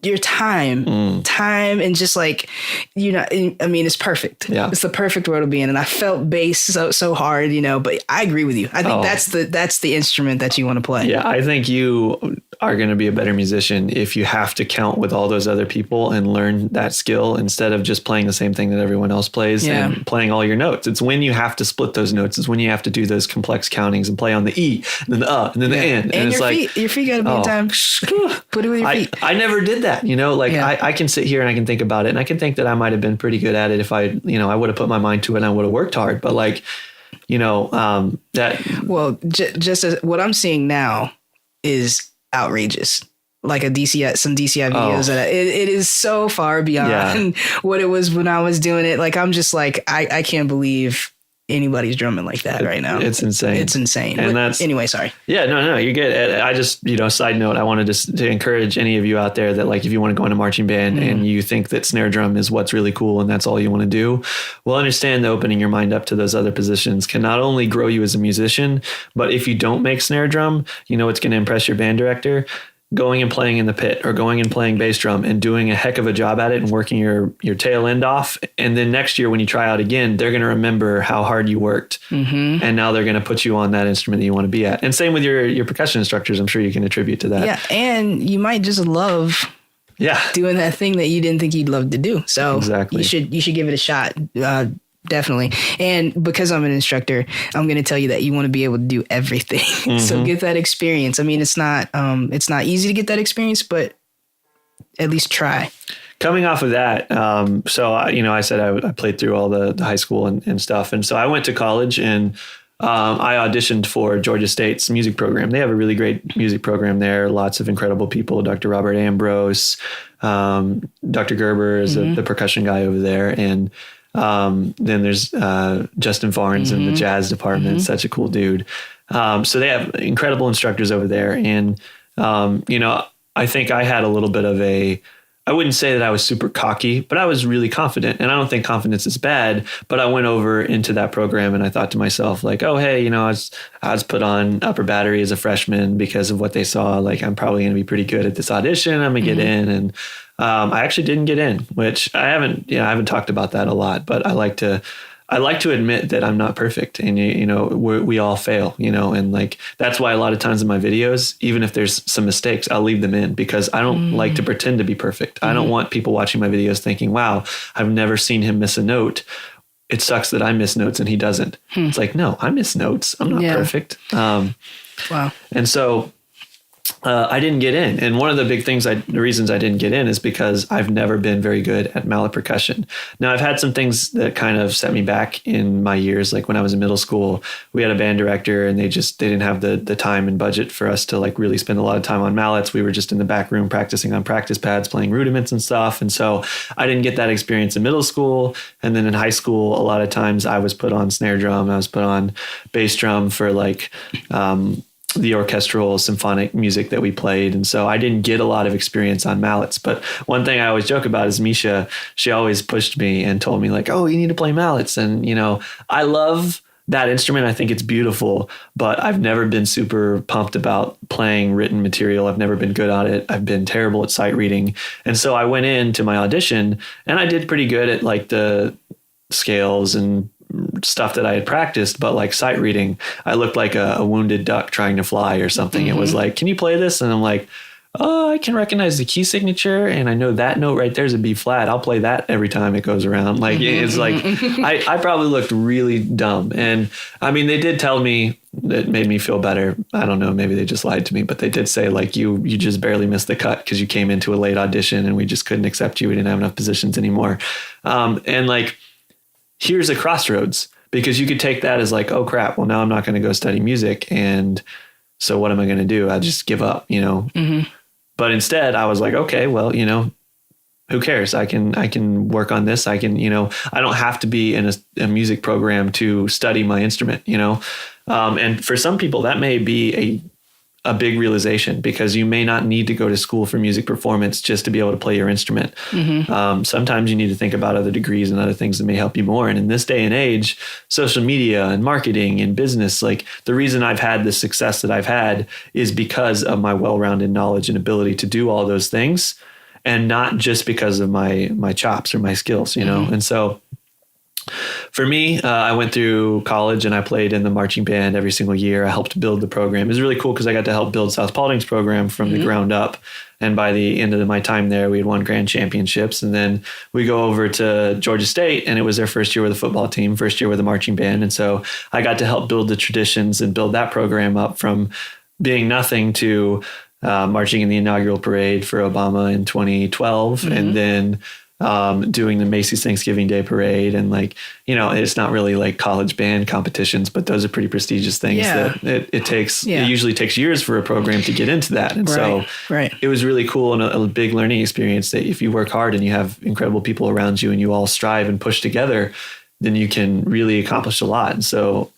your time and just like, you know, I mean, it's perfect. Yeah. It's the perfect world to be in. And I felt bass so hard, you know, but I agree with you. I think that's the instrument that you want to play. Yeah. I think you are going to be a better musician if you have to count with all those other people and learn that skill instead of just playing the same thing that everyone else plays and playing all your notes. It's when you have to split those notes. It's when you have to do those complex countings and play on the E and then the and then the N. And your feet got to be in time. Put it with your feet. I never did that, you know, like I can sit here and I can think about it, and I can think that I might have been pretty good at it if I would have put my mind to it and I would have worked hard. But like, just as what I'm seeing now is outrageous. Like some DCI videos that it is so far beyond what it was when I was doing it. Like, I'm just like, I can't believe anybody's drumming like that right now. It's insane. It's insane. And anyway, sorry. Yeah, no, you're good. I just, side note, I wanted to encourage any of you out there that like, if you want to go into marching band and you think that snare drum is what's really cool and that's all you want to do, well, understand that opening your mind up to those other positions can not only grow you as a musician, but if you don't make snare drum, it's going to impress your band director. Going and playing in the pit or going and playing bass drum and doing a heck of a job at it and working your tail end off. And then next year when you try out again, they're going to remember how hard you worked. And now they're going to put you on that instrument that you want to be at. And same with your percussion instructors. I'm sure you can attribute to that. Yeah. And you might just love doing that thing that you didn't think you'd love to do. So exactly. You should give it a shot. Definitely. And because I'm an instructor, I'm going to tell you that you want to be able to do everything. So get that experience. I mean, it's not easy to get that experience, but at least try. Coming off of that, so I said I played through all the high school and stuff. And so I went to college and I auditioned for Georgia State's music program. They have a really great music program there. Lots of incredible people. Dr. Robert Ambrose, Dr. Gerber is the percussion guy over there. And then there's Justin Farnes in the jazz department. Such a cool dude. So they have incredible instructors over there. And, I think I had a little bit of I wouldn't say that I was super cocky, but I was really confident. And I don't think confidence is bad, but I went over into that program and I thought to myself like, oh, hey, I was put on upper battery as a freshman because of what they saw. Like, I'm probably going to be pretty good at this audition. I'm going to get in. And I actually didn't get in, which I haven't talked about that a lot, but I like to admit that I'm not perfect, and we all fail, and like that's why a lot of times in my videos, even if there's some mistakes, I'll leave them in because I don't like to pretend to be perfect. I don't want people watching my videos thinking, "Wow, I've never seen him miss a note. It sucks that I miss notes and he doesn't." It's like, no, I miss notes. I'm not perfect. Wow. And so I didn't get in. And one of the big things, the reasons I didn't get in is because I've never been very good at mallet percussion. Now, I've had some things that kind of set me back in my years. Like when I was in middle school, we had a band director and they didn't have the time and budget for us to like really spend a lot of time on mallets. We were just in the back room practicing on practice pads, playing rudiments and stuff. And so I didn't get that experience in middle school. And then in high school, a lot of times I was put on snare drum. I was put on bass drum for like, the orchestral symphonic music that we played. And so I didn't get a lot of experience on mallets. But one thing I always joke about is Misha, she always pushed me and told me like, oh, you need to play mallets. And, I love that instrument. I think it's beautiful, but I've never been super pumped about playing written material. I've never been good at it. I've been terrible at sight reading. And so I went into my audition and I did pretty good at like the scales and stuff that I had practiced, but like sight reading, I looked like a wounded duck trying to fly or something. It was like, can you play this? And I'm like, oh, I can recognize the key signature. And I know that note right there is a B flat. I'll play that every time it goes around. Like, it's like, I probably looked really dumb. And I mean, they did tell me, it made me feel better. I don't know, maybe they just lied to me, but they did say like, you just barely missed the cut because you came into a late audition and we just couldn't accept you. We didn't have enough positions anymore. And like, here's a crossroads, because you could take that as like, oh crap, well now I'm not going to go study music. And so what am I going to do? I'll just give up, But instead I was like, okay, well, who cares? I can work on this. I can, I don't have to be in a music program to study my instrument, and for some people that may be a big realization, because you may not need to go to school for music performance just to be able to play your instrument. Sometimes you need to think about other degrees and other things that may help you more. And in this day and age, social media and marketing and business, like the reason I've had the success that I've had is because of my well-rounded knowledge and ability to do all those things, and not just because of my chops or my skills, And so for me, I went through college and I played in the marching band every single year. I helped build the program. It was really cool because I got to help build South Paulding's program from the ground up. And by the end of my time there, we had won grand championships. And then we go over to Georgia State, and it was their first year with the football team, first year with the marching band. And so I got to help build the traditions and build that program up from being nothing to marching in the inaugural parade for Obama in 2012. And then doing the Macy's Thanksgiving Day Parade. And like, it's not really like college band competitions, but those are pretty prestigious things that it takes, it usually takes years for a program to get into that. And so it was really cool and a big learning experience that if you work hard and you have incredible people around you and you all strive and push together, then you can really accomplish a lot. And so,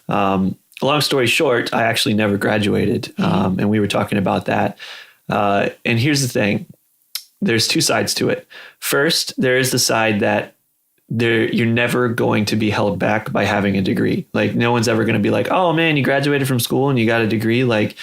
long story short, I actually never graduated. And we were talking about that. And here's the thing. There's two sides to it. First, there is the side that you're never going to be held back by having a degree. Like no one's ever going to be like, oh man, you graduated from school and you got a degree. Like,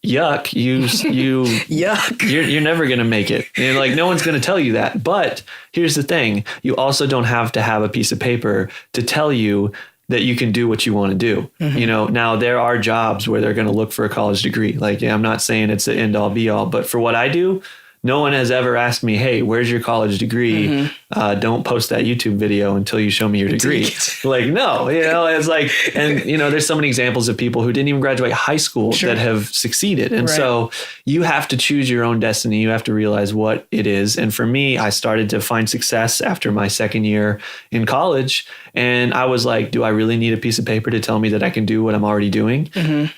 yuck, yuck. You're never going to make it. And like, no one's going to tell you that. But here's the thing. You also don't have to have a piece of paper to tell you that you can do what you want to do. Now there are jobs where they're going to look for a college degree. Like, I'm not saying it's the end all be all, but for what I do, no one has ever asked me, hey, where's your college degree? Don't post that YouTube video until you show me your degree. Like, no, it's like, and there's so many examples of people who didn't even graduate high school that have succeeded. And so you have to choose your own destiny. You have to realize what it is. And for me, I started to find success after my second year in college. And I was like, do I really need a piece of paper to tell me that I can do what I'm already doing?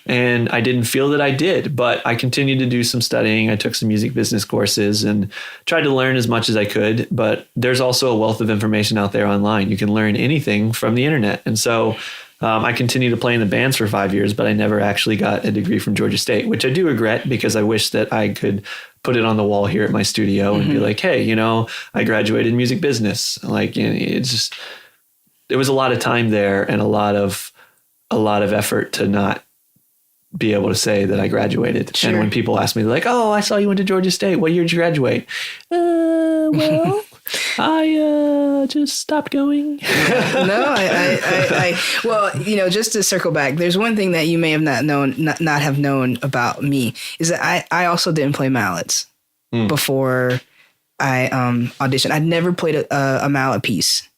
And I didn't feel that I did, but I continued to do some studying. I took some music business courses and tried to learn as much as I could. But there's also a wealth of information out there online. You can learn anything from the internet. And so I continued to play in the bands for 5 years, but I never actually got a degree from Georgia State, which I do regret because I wish that I could put it on the wall here at my studio and be like, hey, you know, I graduated music business. Like, you know, it's just, there was a lot of time there and a lot of effort to not be able to say that I graduated. Sure. And when people ask me, they're like, oh, I saw you went to Georgia State. What year did you graduate? Well, I just stopped going. Well, you know, just to circle back, there's one thing that you may have not have known about me is that I also didn't play mallets before I auditioned. I'd never played a mallet piece,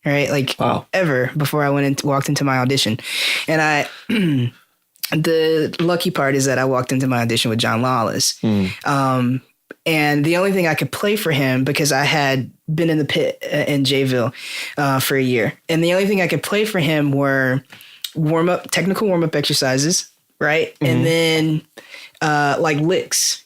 right? Like ever before I walked into my audition. And the lucky part is that I walked into my audition with John Lawless. And the only thing I could play for him, because I had been in the pit in Jayville for a year, and the only thing I could play for him were technical warm up exercises, right? And then like licks,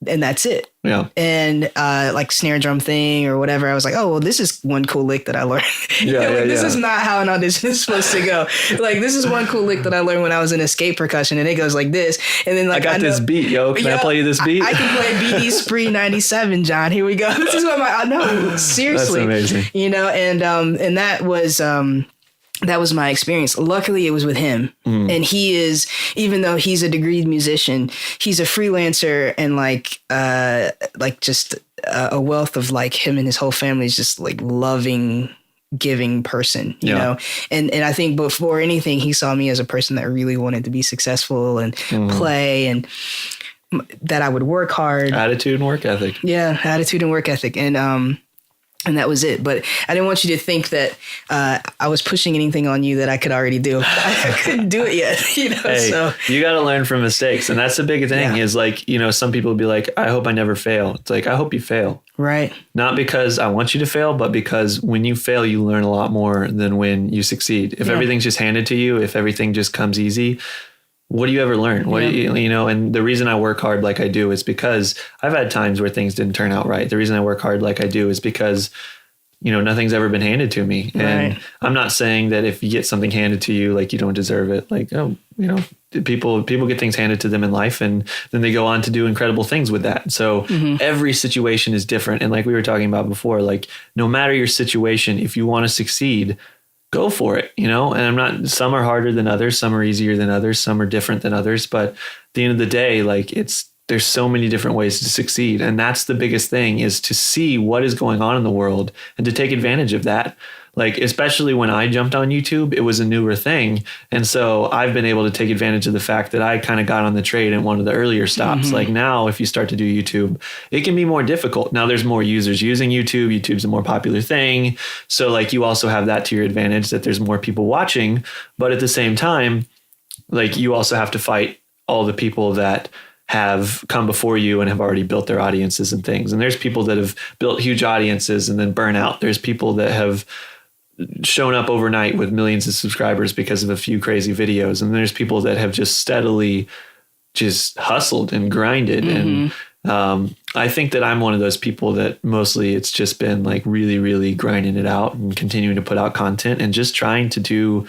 and that's it. Yeah. And like snare drum thing or whatever. I was like, oh, well, this is one cool lick that I learned. This is not how an audition is supposed to go. Like, this is one cool lick that I learned when I was in escape percussion, and it goes like this. And then like, I got this beat, yo. Can I play you this beat? I can play BD Spree 97, John. Here we go. This is what I know. Seriously. That's amazing. You know, and that was my experience. Luckily, it was with him. And he is, even though he's a degreed musician, he's a freelancer and like just a wealth of like him and his whole family is just like loving, giving person, you know? And I think before anything, he saw me as a person that really wanted to be successful and play and that I would work hard. Attitude and work ethic. Yeah. Attitude and work ethic. And that was it. But I didn't want you to think that I was pushing anything on you that I could already do. I couldn't do it yet. You know, hey, so you got to learn from mistakes. And that's the big thing is like, you know, some people will be like, I hope I never fail. It's like, I hope you fail. Right. Not because I want you to fail, but because when you fail, you learn a lot more than when you succeed. If everything's just handed to you, if everything just comes easy, what do you ever learn? What do you know, and the reason I work hard like I do is because I've had times where things didn't turn out right. The reason I work hard like I do is because, you know, nothing's ever been handed to me. And I'm not saying that if you get something handed to you, like you don't deserve it. Like, oh, you know, people get things handed to them in life and then they go on to do incredible things with that. So every situation is different. And like we were talking about before, like no matter your situation, if you want to succeed, go for it, you know, and some are harder than others. Some are easier than others. Some are different than others. But at the end of the day, like there's so many different ways to succeed. And that's the biggest thing, is to see what is going on in the world and to take advantage of that. Like, especially when I jumped on YouTube, it was a newer thing. And so I've been able to take advantage of the fact that I kind of got on the trade in one of the earlier stops. Like now, if you start to do YouTube, it can be more difficult. Now there's more users using YouTube. YouTube's a more popular thing. So like you also have that to your advantage, that there's more people watching. But at the same time, like you also have to fight all the people that have come before you and have already built their audiences and things. And there's people that have built huge audiences and then burn out. There's people that have shown up overnight with millions of subscribers because of a few crazy videos. And there's people that have just steadily just hustled and grinded. And I think that I'm one of those people that mostly it's just been like really, really grinding it out and continuing to put out content and just trying to do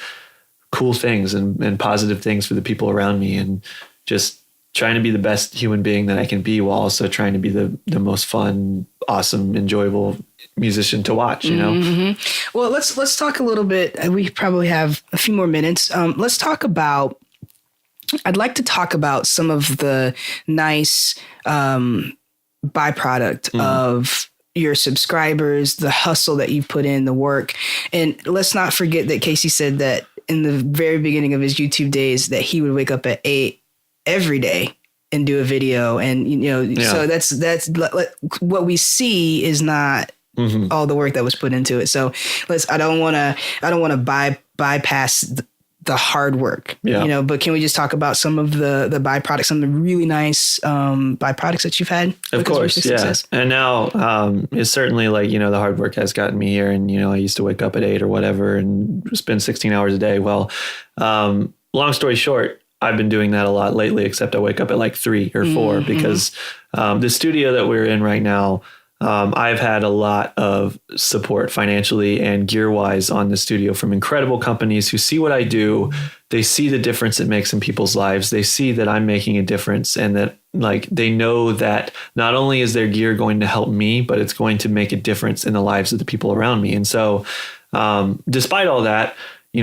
cool things and positive things for the people around me, and just trying to be the best human being that I can be, while also trying to be the most fun, awesome, enjoyable musician to watch, you know? Well, let's talk a little bit. We probably have a few more minutes. Let's talk about, I'd like to talk about some of the nice byproduct of your subscribers, the hustle that you put in, the work. And let's not forget that Casey said that in the very beginning of his YouTube days that he would wake up at 8 every day and do a video. And, you know, so that's what we see is not all the work that was put into it. So I don't want to bypass the hard work, you know, but can we just talk about some of the byproducts, some of the really nice byproducts that you've had? Of course. Yeah. Success? And now it's certainly like, you know, the hard work has gotten me here, and, you know, I used to wake up at 8 or whatever and spend 16 hours a day. Well, long story short, I've been doing that a lot lately, except I wake up at like 3 or 4 because the studio that we're in right now, I've had a lot of support financially and gear wise on the studio from incredible companies who see what I do. They see the difference it makes in people's lives. They see that I'm making a difference and that like they know that not only is their gear going to help me, but it's going to make a difference in the lives of the people around me. And so despite all that,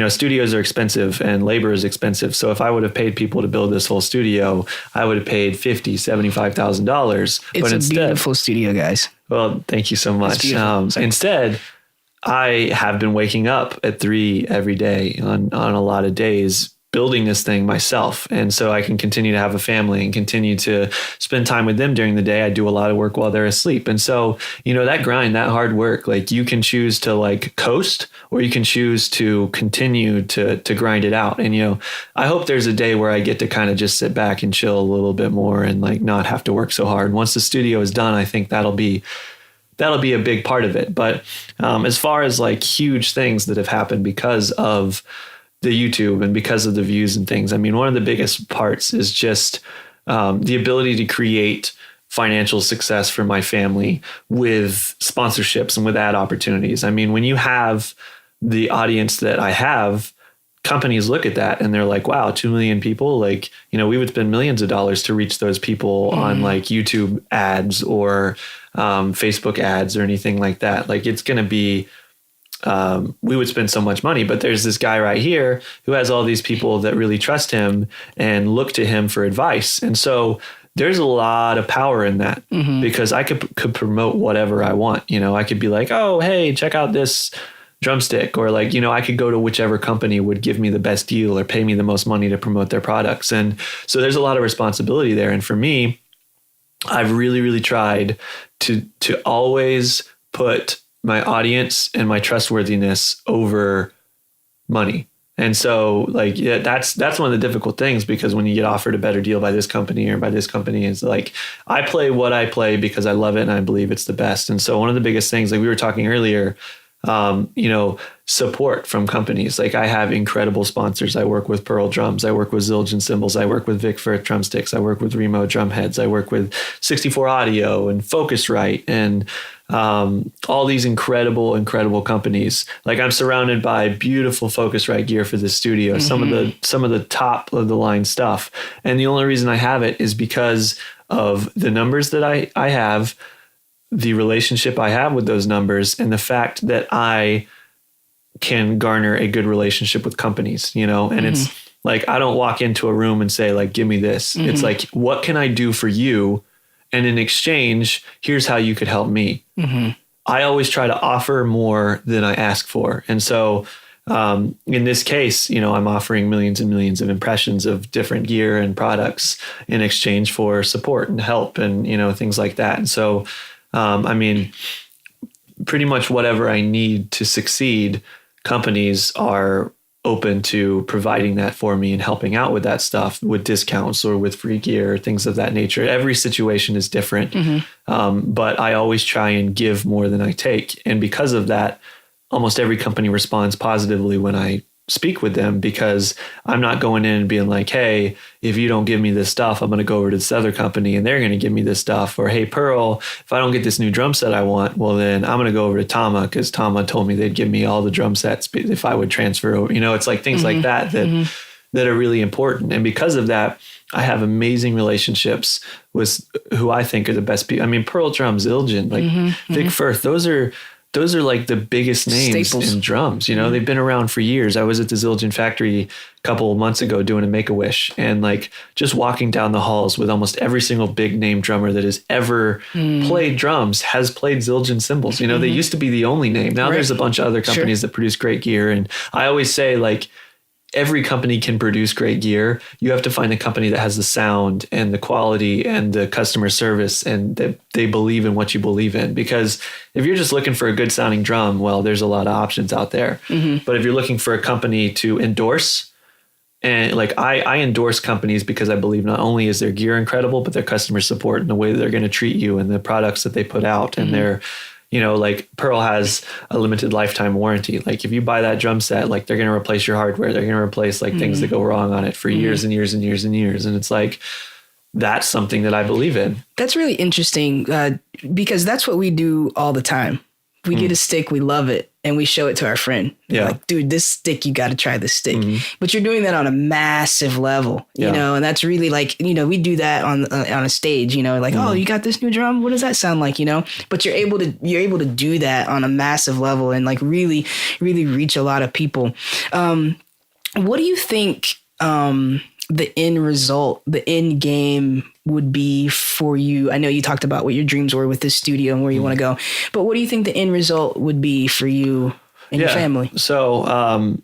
studios are expensive and labor is expensive. So if I would have paid people to build this whole studio, I would have paid $50,000-$75,000. It's a beautiful studio, guys. Well, thank you so much. Instead, I have been waking up at 3 every day on a lot of days building this thing myself. And so I can continue to have a family and continue to spend time with them during the day. I do a lot of work while they're asleep. And so, that grind, that hard work, like you can choose to like coast or you can choose to continue to grind it out. And, I hope there's a day where I get to kind of just sit back and chill a little bit more and like not have to work so hard. Once the studio is done, I think that'll be a big part of it. But as far as like huge things that have happened because of the YouTube and because of the views and things, I mean, one of the biggest parts is just the ability to create financial success for my family with sponsorships and with ad opportunities. I mean, when you have the audience that I have, companies look at that and they're like, wow, 2 million people, like, we would spend millions of dollars to reach those people on like YouTube ads or Facebook ads or anything like that. Like it's going to be, we would spend so much money, but there's this guy right here who has all these people that really trust him and look to him for advice. And so there's a lot of power in that because I could promote whatever I want. I could be like, oh, hey, check out this drumstick, or like, I could go to whichever company would give me the best deal or pay me the most money to promote their products. And so there's a lot of responsibility there. And for me, I've really, really tried to always put my audience and my trustworthiness over money. And so like, yeah, that's one of the difficult things, because when you get offered a better deal by this company or by this company, it's like, I play what I play because I love it and I believe it's the best. And so one of the biggest things, like we were talking earlier, support from companies. Like I have incredible sponsors. I work with Pearl Drums. I work with Zildjian cymbals. I work with Vic Firth drumsticks. I work with Remo drum heads. I work with 64 Audio and Focusrite and all these incredible companies. Like I'm surrounded by beautiful Focusrite gear for the studio, some of the top of the line stuff. And the only reason I have it is because of the numbers that I have, the relationship I have with those numbers, and the fact that I can garner a good relationship with companies, and it's like, I don't walk into a room and say like, give me this. It's like, what can I do for you? And in exchange, here's how you could help me. I always try to offer more than I ask for. And so in this case, I'm offering millions and millions of impressions of different gear and products in exchange for support and help and, things like that. And so, I mean, pretty much whatever I need to succeed, companies are open to providing that for me and helping out with that stuff with discounts or with free gear, things of that nature. Every situation is different, but I always try and give more than I take. And because of that, almost every company responds positively when I speak with them, because I'm not going in and being like, hey, if you don't give me this stuff, I'm going to go over to this other company and they're going to give me this stuff. Or, hey, Pearl, if I don't get this new drum set I want, well, then I'm going to go over to Tama because Tama told me they'd give me all the drum sets if I would transfer over. It's like things like that are really important. And because of that, I have amazing relationships with who I think are the best people. I mean, Pearl Drums, Zildjian, like Vic Firth, those are like the biggest names Staples. In drums. They've been around for years. I was at the Zildjian factory a couple of months ago doing a Make-A-Wish, and like just walking down the halls with almost every single big name drummer that has ever played drums has played Zildjian cymbals. They used to be the only name. Now there's a bunch of other companies that produce great gear. And I always say, like, every company can produce great gear. You have to find a company that has the sound and the quality and the customer service and that they believe in what you believe in. Because if you're just looking for a good sounding drum, well, there's a lot of options out there. But if you're looking for a company to endorse, and like I endorse companies because I believe not only is their gear incredible, but their customer support and the way that they're going to treat you and the products that they put out and their, like Pearl has a limited lifetime warranty. Like if you buy that drum set, like they're going to replace your hardware. They're going to replace like things that go wrong on it for years and years and years and years. And it's like, that's something that I believe in. That's really interesting because that's what we do all the time. We get a stick, we love it. and we show it to our friend. Yeah. Like, dude, this stick, you got to try this stick. But you're doing that on a massive level, you know, and that's really like, you know, we do that on a stage, you know, like, oh, you got this new drum. What does that sound like? You know, but you're able to do that on a massive level and like really, really reach a lot of people. What do you think, the end result, the end game would be for you? I know you talked about what your dreams were with this studio and where you want to go, but what do you think the end result would be for you and your family? So,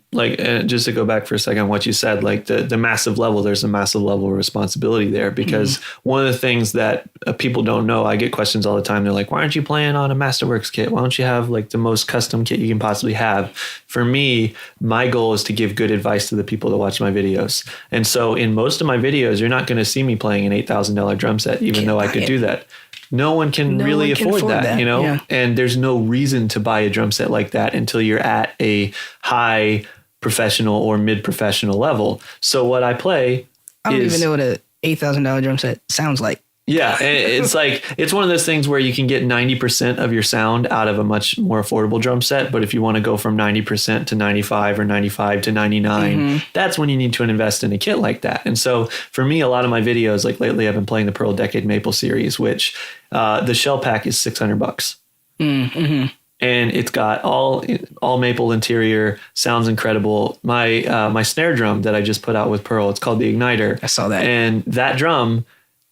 just to go back for a second on what you said, like the massive level, there's a massive level of responsibility there because one of the things that people don't know, I get questions all the time. They're like, why aren't you playing on a Masterworks kit? Why don't you have like the most custom kit you can possibly have? For me, my goal is to give good advice to the people that watch my videos. And so in most of my videos, you're not going to see me playing an $8,000 drum set, even though I could do that. No one can really afford that, you know, and there's no reason to buy a drum set like that until you're at a high professional or mid-professional level. So what I play I don't even know what a $8,000 drum set sounds like. Yeah, it's like, it's one of those things where you can get 90% of your sound out of a much more affordable drum set. But if you want to go from 90% to 95 or 95 to 99, that's when you need to invest in a kit like that. And so for me, a lot of my videos, like lately, I've been playing the Pearl Decade Maple series, which the shell pack is $600. And it's got all maple interior, sounds incredible. My snare drum that I just put out with Pearl, it's called the Igniter. I saw that. And that drum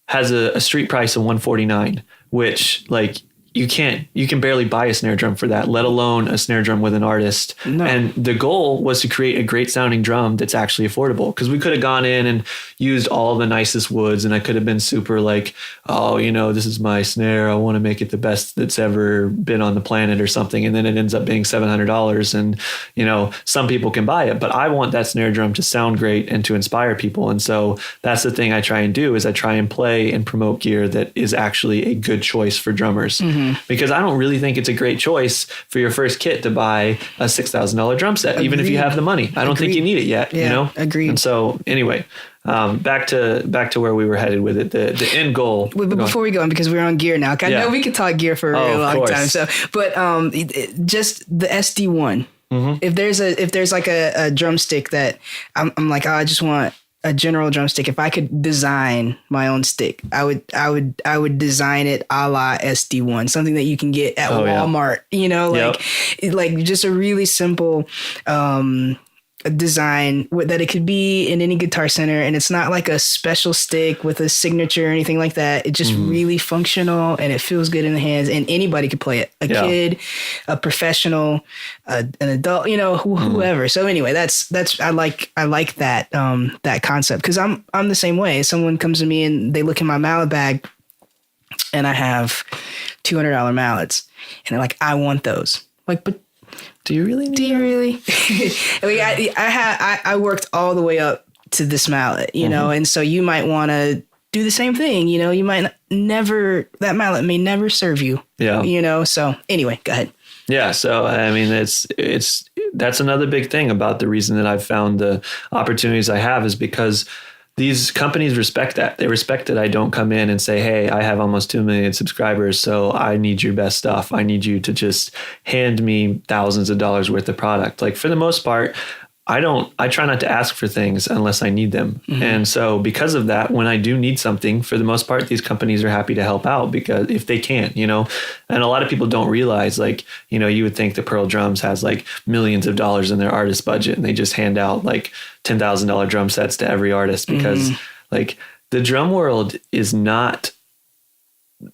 has a street price of $149, which like you can barely buy a snare drum for that, let alone a snare drum with an artist. No. And the goal was to create a great sounding drum that's actually affordable, because we could have gone in and used all the nicest woods, and I could have been super like, oh, you know, this is my snare, I want to make it the best that's ever been on the planet or something. And then it ends up being $700, and you know, some people can buy it, but I want that snare drum to sound great and to inspire people. And so that's the thing I try and do, is I try and play and promote gear that is actually a good choice for drummers. Because I don't really think it's a great choice for your first kit to buy a $6,000 drum set, even if you have the money. I don't think you need it yet, you know? Agreed. And so anyway, back to where we were headed with it, the end goal. But before we go on, because we're on gear now, I know we could talk gear for a really long time. So, but just the SD1, if there's like a drumstick that I'm like, oh, I just want a general drumstick. If I could design my own stick, I would design it a la SD1, something that you can get at Walmart, you know, like just a really simple design that it could be in any Guitar Center, and it's not like a special stick with a signature or anything like that. It's just really functional, and it feels good in the hands, and anybody could play it. A kid, a professional, an adult, you know, whoever. So anyway, that's I like that that concept, because I'm the same way. Someone comes to me and they look in my mallet bag, and I have $200 mallets, and they're like, I want those. Like, but do you really? I mean, I worked all the way up to this mallet, you know, and so you might want to do the same thing, you know. You might never, that mallet may never serve you, you know. So anyway, go ahead. Yeah. So, I mean, that's another big thing about the reason that I've found the opportunities I have, is because these companies respect that. They respect that I don't come in and say, hey, I have almost 2 million subscribers, so I need your best stuff. I need you to just hand me thousands of dollars worth of product. Like, for the most part, I try not to ask for things unless I need them. And so because of that, when I do need something, for the most part, these companies are happy to help out, because if they can, you know. And a lot of people don't realize, like, you know, you would think that Pearl Drums has like millions of dollars in their artist budget, and they just hand out like $10,000 drum sets to every artist, because like the drum world is not,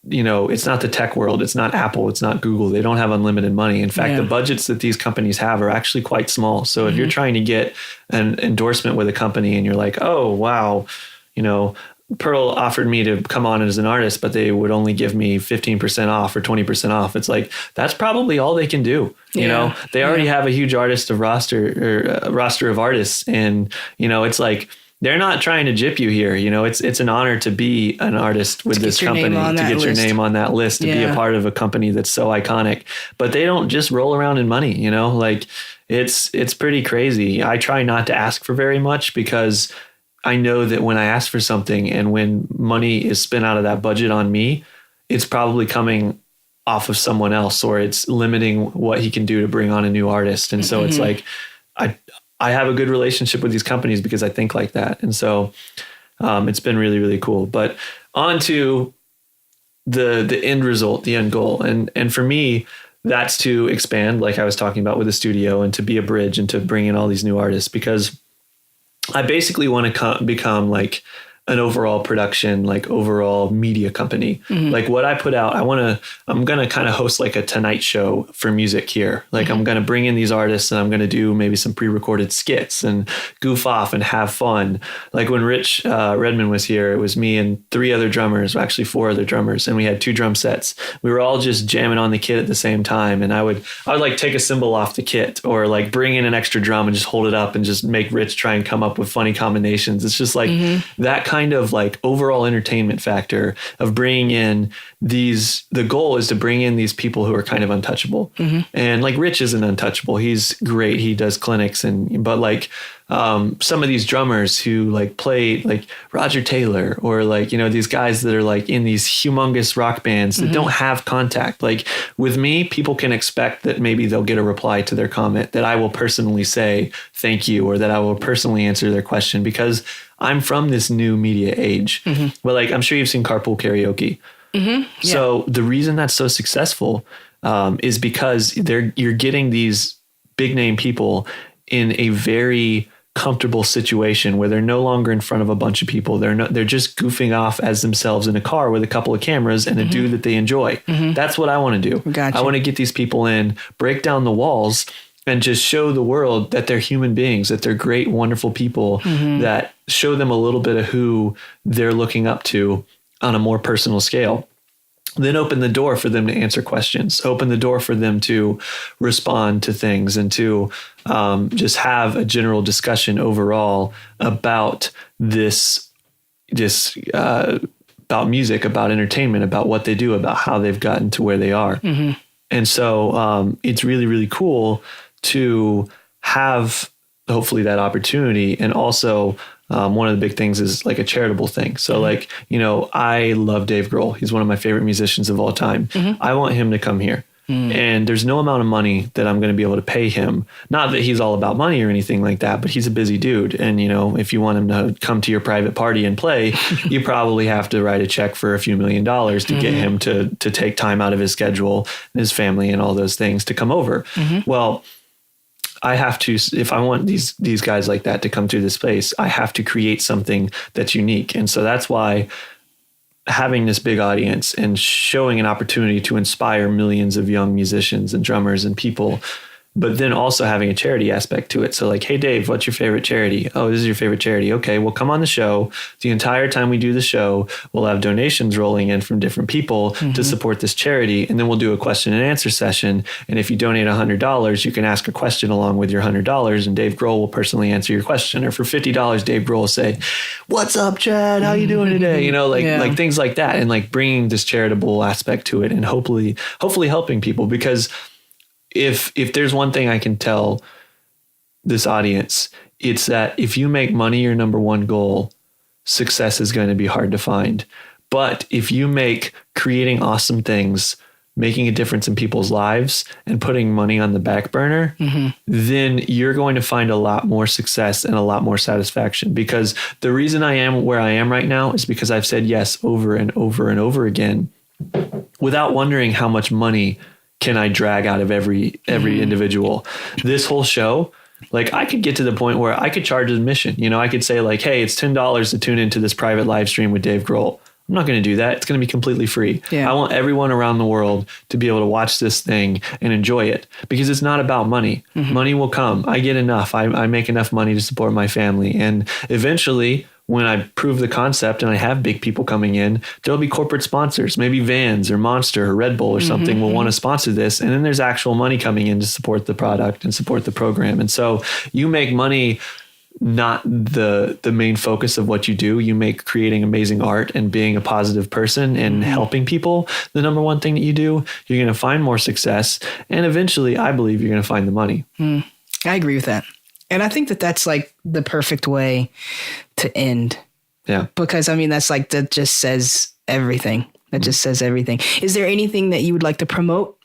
you know, it's not the tech world. It's not Apple. It's not Google. They don't have unlimited money. In fact, the budgets that these companies have are actually quite small. So if you're trying to get an endorsement with a company and you're like, oh, wow, you know, Pearl offered me to come on as an artist, but they would only give me 15% off or 20% off. It's like, that's probably all they can do. You know, they already have a huge roster of artists. And, you know, it's like, they're not trying to gyp you here. You know, it's an honor to be an artist with this company, to get your name on that list, to be a part of a company that's so iconic. But they don't just roll around in money, you know, like it's pretty crazy. I try not to ask for very much, because I know that when I ask for something and when money is spent out of that budget on me, it's probably coming off of someone else, or it's limiting what he can do to bring on a new artist. And so it's like, I have a good relationship with these companies because I think like that. And so it's been really, really cool. But on to the end result, the end goal. And for me, that's to expand, like I was talking about with the studio, and to be a bridge and to bring in all these new artists, because I basically want to become like an overall production, like overall media company. Like what I put out, I'm going to kind of host like a Tonight Show for music here. Like I'm going to bring in these artists and I'm going to do maybe some pre-recorded skits and goof off and have fun. Like when Rich Redmond was here, it was me and 3 other drummers, actually 4 other drummers. And we had 2 drum sets. We were all just jamming on the kit at the same time. And I would like take a cymbal off the kit, or like bring in an extra drum and just hold it up and just make Rich try and come up with funny combinations. It's just like that kind of like overall entertainment factor of bringing in the goal is to bring in these people who are kind of untouchable. And like Rich isn't untouchable. He's great. He does clinics but like some of these drummers who like play like Roger Taylor, or like, these guys that are like in these humongous rock bands that don't have contact. Like with me, people can expect that maybe they'll get a reply to their comment, that I will personally say thank you, or that I will personally answer their question, because I'm from this new media age. But like, I'm sure you've seen Carpool Karaoke. So the reason that's so successful is because you're getting these big name people in a very comfortable situation where they're no longer in front of a bunch of people. They're just goofing off as themselves in a car with a couple of cameras and a dude that they enjoy. That's what I want to do. Gotcha. I want to get these people in, break down the walls, and just show the world that they're human beings, that they're great, wonderful people, that show them a little bit of who they're looking up to on a more personal scale. Then open the door for them to answer questions, open the door for them to respond to things, and to just have a general discussion overall about about music, about entertainment, about what they do, about how they've gotten to where they are. And so it's really, really cool to have hopefully that opportunity. And also one of the big things is like a charitable thing. So like, I love Dave Grohl. He's one of my favorite musicians of all time. I want him to come here. And there's no amount of money that I'm going to be able to pay him. Not that he's all about money or anything like that, but he's a busy dude. And, if you want him to come to your private party and play, you probably have to write a check for a few $1 million to get him to take time out of his schedule and his family and all those things to come over. Well, I have to, if I want these guys like that to come through this place, I have to create something that's unique. And so that's why having this big audience and showing an opportunity to inspire millions of young musicians and drummers and people, but then also having a charity aspect to it. So like, hey, Dave, what's your favorite charity? Oh, this is your favorite charity. Okay, well, come on the show. The entire time we do the show, we'll have donations rolling in from different people to support this charity. And then we'll do a question and answer session. And if you donate $100, you can ask a question along with your $100, and Dave Grohl will personally answer your question. Or for $50, Dave Grohl will say, what's up, Chad? How you doing today? Like things like that. And like bringing this charitable aspect to it, and hopefully helping people. Because if there's one thing I can tell this audience, it's that if you make money your number one goal, success is going to be hard to find. But if you make creating awesome things, making a difference in people's lives, and putting money on the back burner, then you're going to find a lot more success and a lot more satisfaction. Because the reason I am where I am right now is because I've said yes over and over and over again, without wondering how much money can I drag out of every individual. This whole show, like I could get to the point where I could charge admission. I could say like, hey, it's $10 to tune into this private live stream with Dave Grohl. I'm not going to do that. It's going to be completely free. I want everyone around the world to be able to watch this thing and enjoy it, because it's not about money. Money will come. I get enough. I make enough money to support my family. And eventually, when I prove the concept and I have big people coming in, there'll be corporate sponsors, maybe Vans or Monster or Red Bull or something will want to sponsor this. And then there's actual money coming in to support the product and support the program. And so you make money not the main focus of what you do. You make creating amazing art and being a positive person and helping people the number one thing that you do. You're going to find more success. And eventually, I believe you're going to find the money. I agree with that. And I think that that's like the perfect way to end. Yeah. Because I mean, that just says everything. That just says everything. Is there anything that you would like to promote?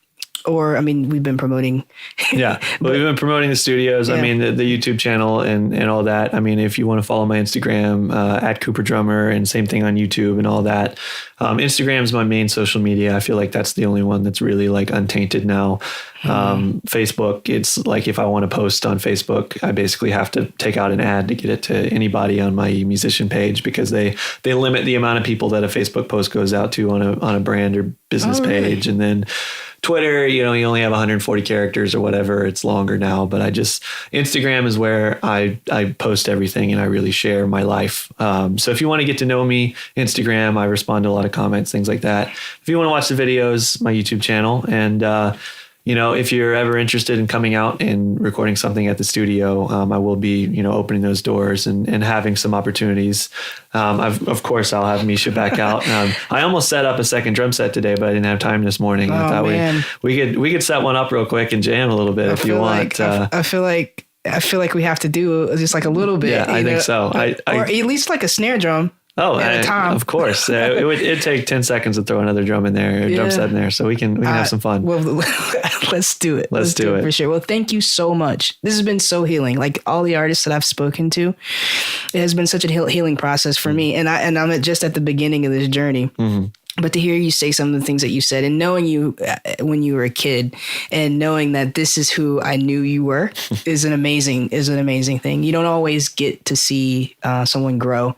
Or, I mean, we've been promoting. Yeah, well, we've been promoting the studios. Yeah. I mean, the YouTube channel and all that. I mean, if you want to follow my Instagram, at Cooper Drummer, and same thing on YouTube and all that. Instagram is my main social media. I feel like that's the only one that's really like untainted now. Facebook, it's like if I want to post on Facebook, I basically have to take out an ad to get it to anybody on my musician page, because they limit the amount of people that a Facebook post goes out to on a brand or business page. And then Twitter, you only have 140 characters or whatever. It's longer now, but Instagram is where I post everything and I really share my life. So if you want to get to know me, Instagram, I respond to a lot of comments, things like that. If you want to watch the videos, my YouTube channel. And, if you're ever interested in coming out and recording something at the studio, I will be, opening those doors and having some opportunities. Of course, I'll have Misha back out. I almost set up a second drum set today, but I didn't have time this morning. I thought we could set one up real quick and jam a little bit if you want. I feel like we have to do just like a little bit. Yeah, I think so. Or at least like a snare drum. At a time. Of course. It'd take 10 seconds to throw another drum in there, drum set in there. So we can have some fun. Well, let's do it. Let's do it for sure. Well, thank you so much. This has been so healing. Like all the artists that I've spoken to, it has been such a healing process for me. And I'm just at the beginning of this journey. Mm-hmm. But to hear you say some of the things that you said, and knowing you when you were a kid, and knowing that this is who I knew you were, is an amazing thing. You don't always get to see someone grow,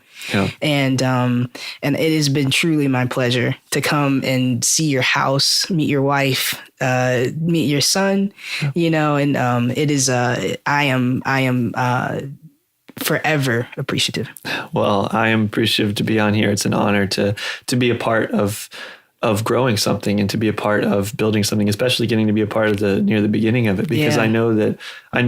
and it has been truly my pleasure to come and see your house, meet your wife, meet your son, and it is I am forever appreciative. Well, I am appreciative to be on here. It's an honor to be a part of growing something and to be a part of building something, especially getting to be a part of near the beginning of it, because I know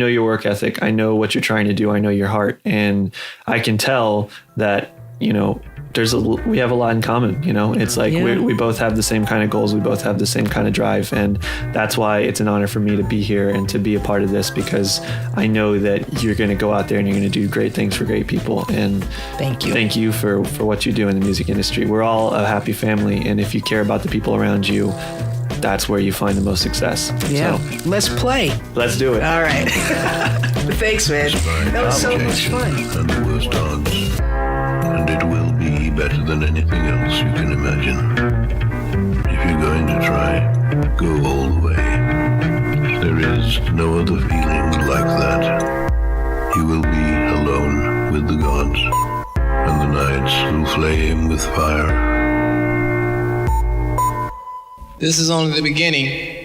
your work ethic. I know what you're trying to do. I know your heart, and I can tell that, we have a lot in common. It's like we both have the same kind of goals. We both have the same kind of drive. And that's why it's an honor for me to be here and to be a part of this, because I know that you're going to go out there and you're going to do great things for great people. And thank you for what you do in the music industry. We're all a happy family. And if you care about the people around you, that's where you find the most success. Yeah. So, let's play. Let's do it. All right. Thanks, man. That was so much fun. And the worst odds. And it will be better than anything else you can imagine. If you're going to try, go all the way. There is no other feeling like that. You will be alone with the gods, and the nights will flame with fire. This is only the beginning.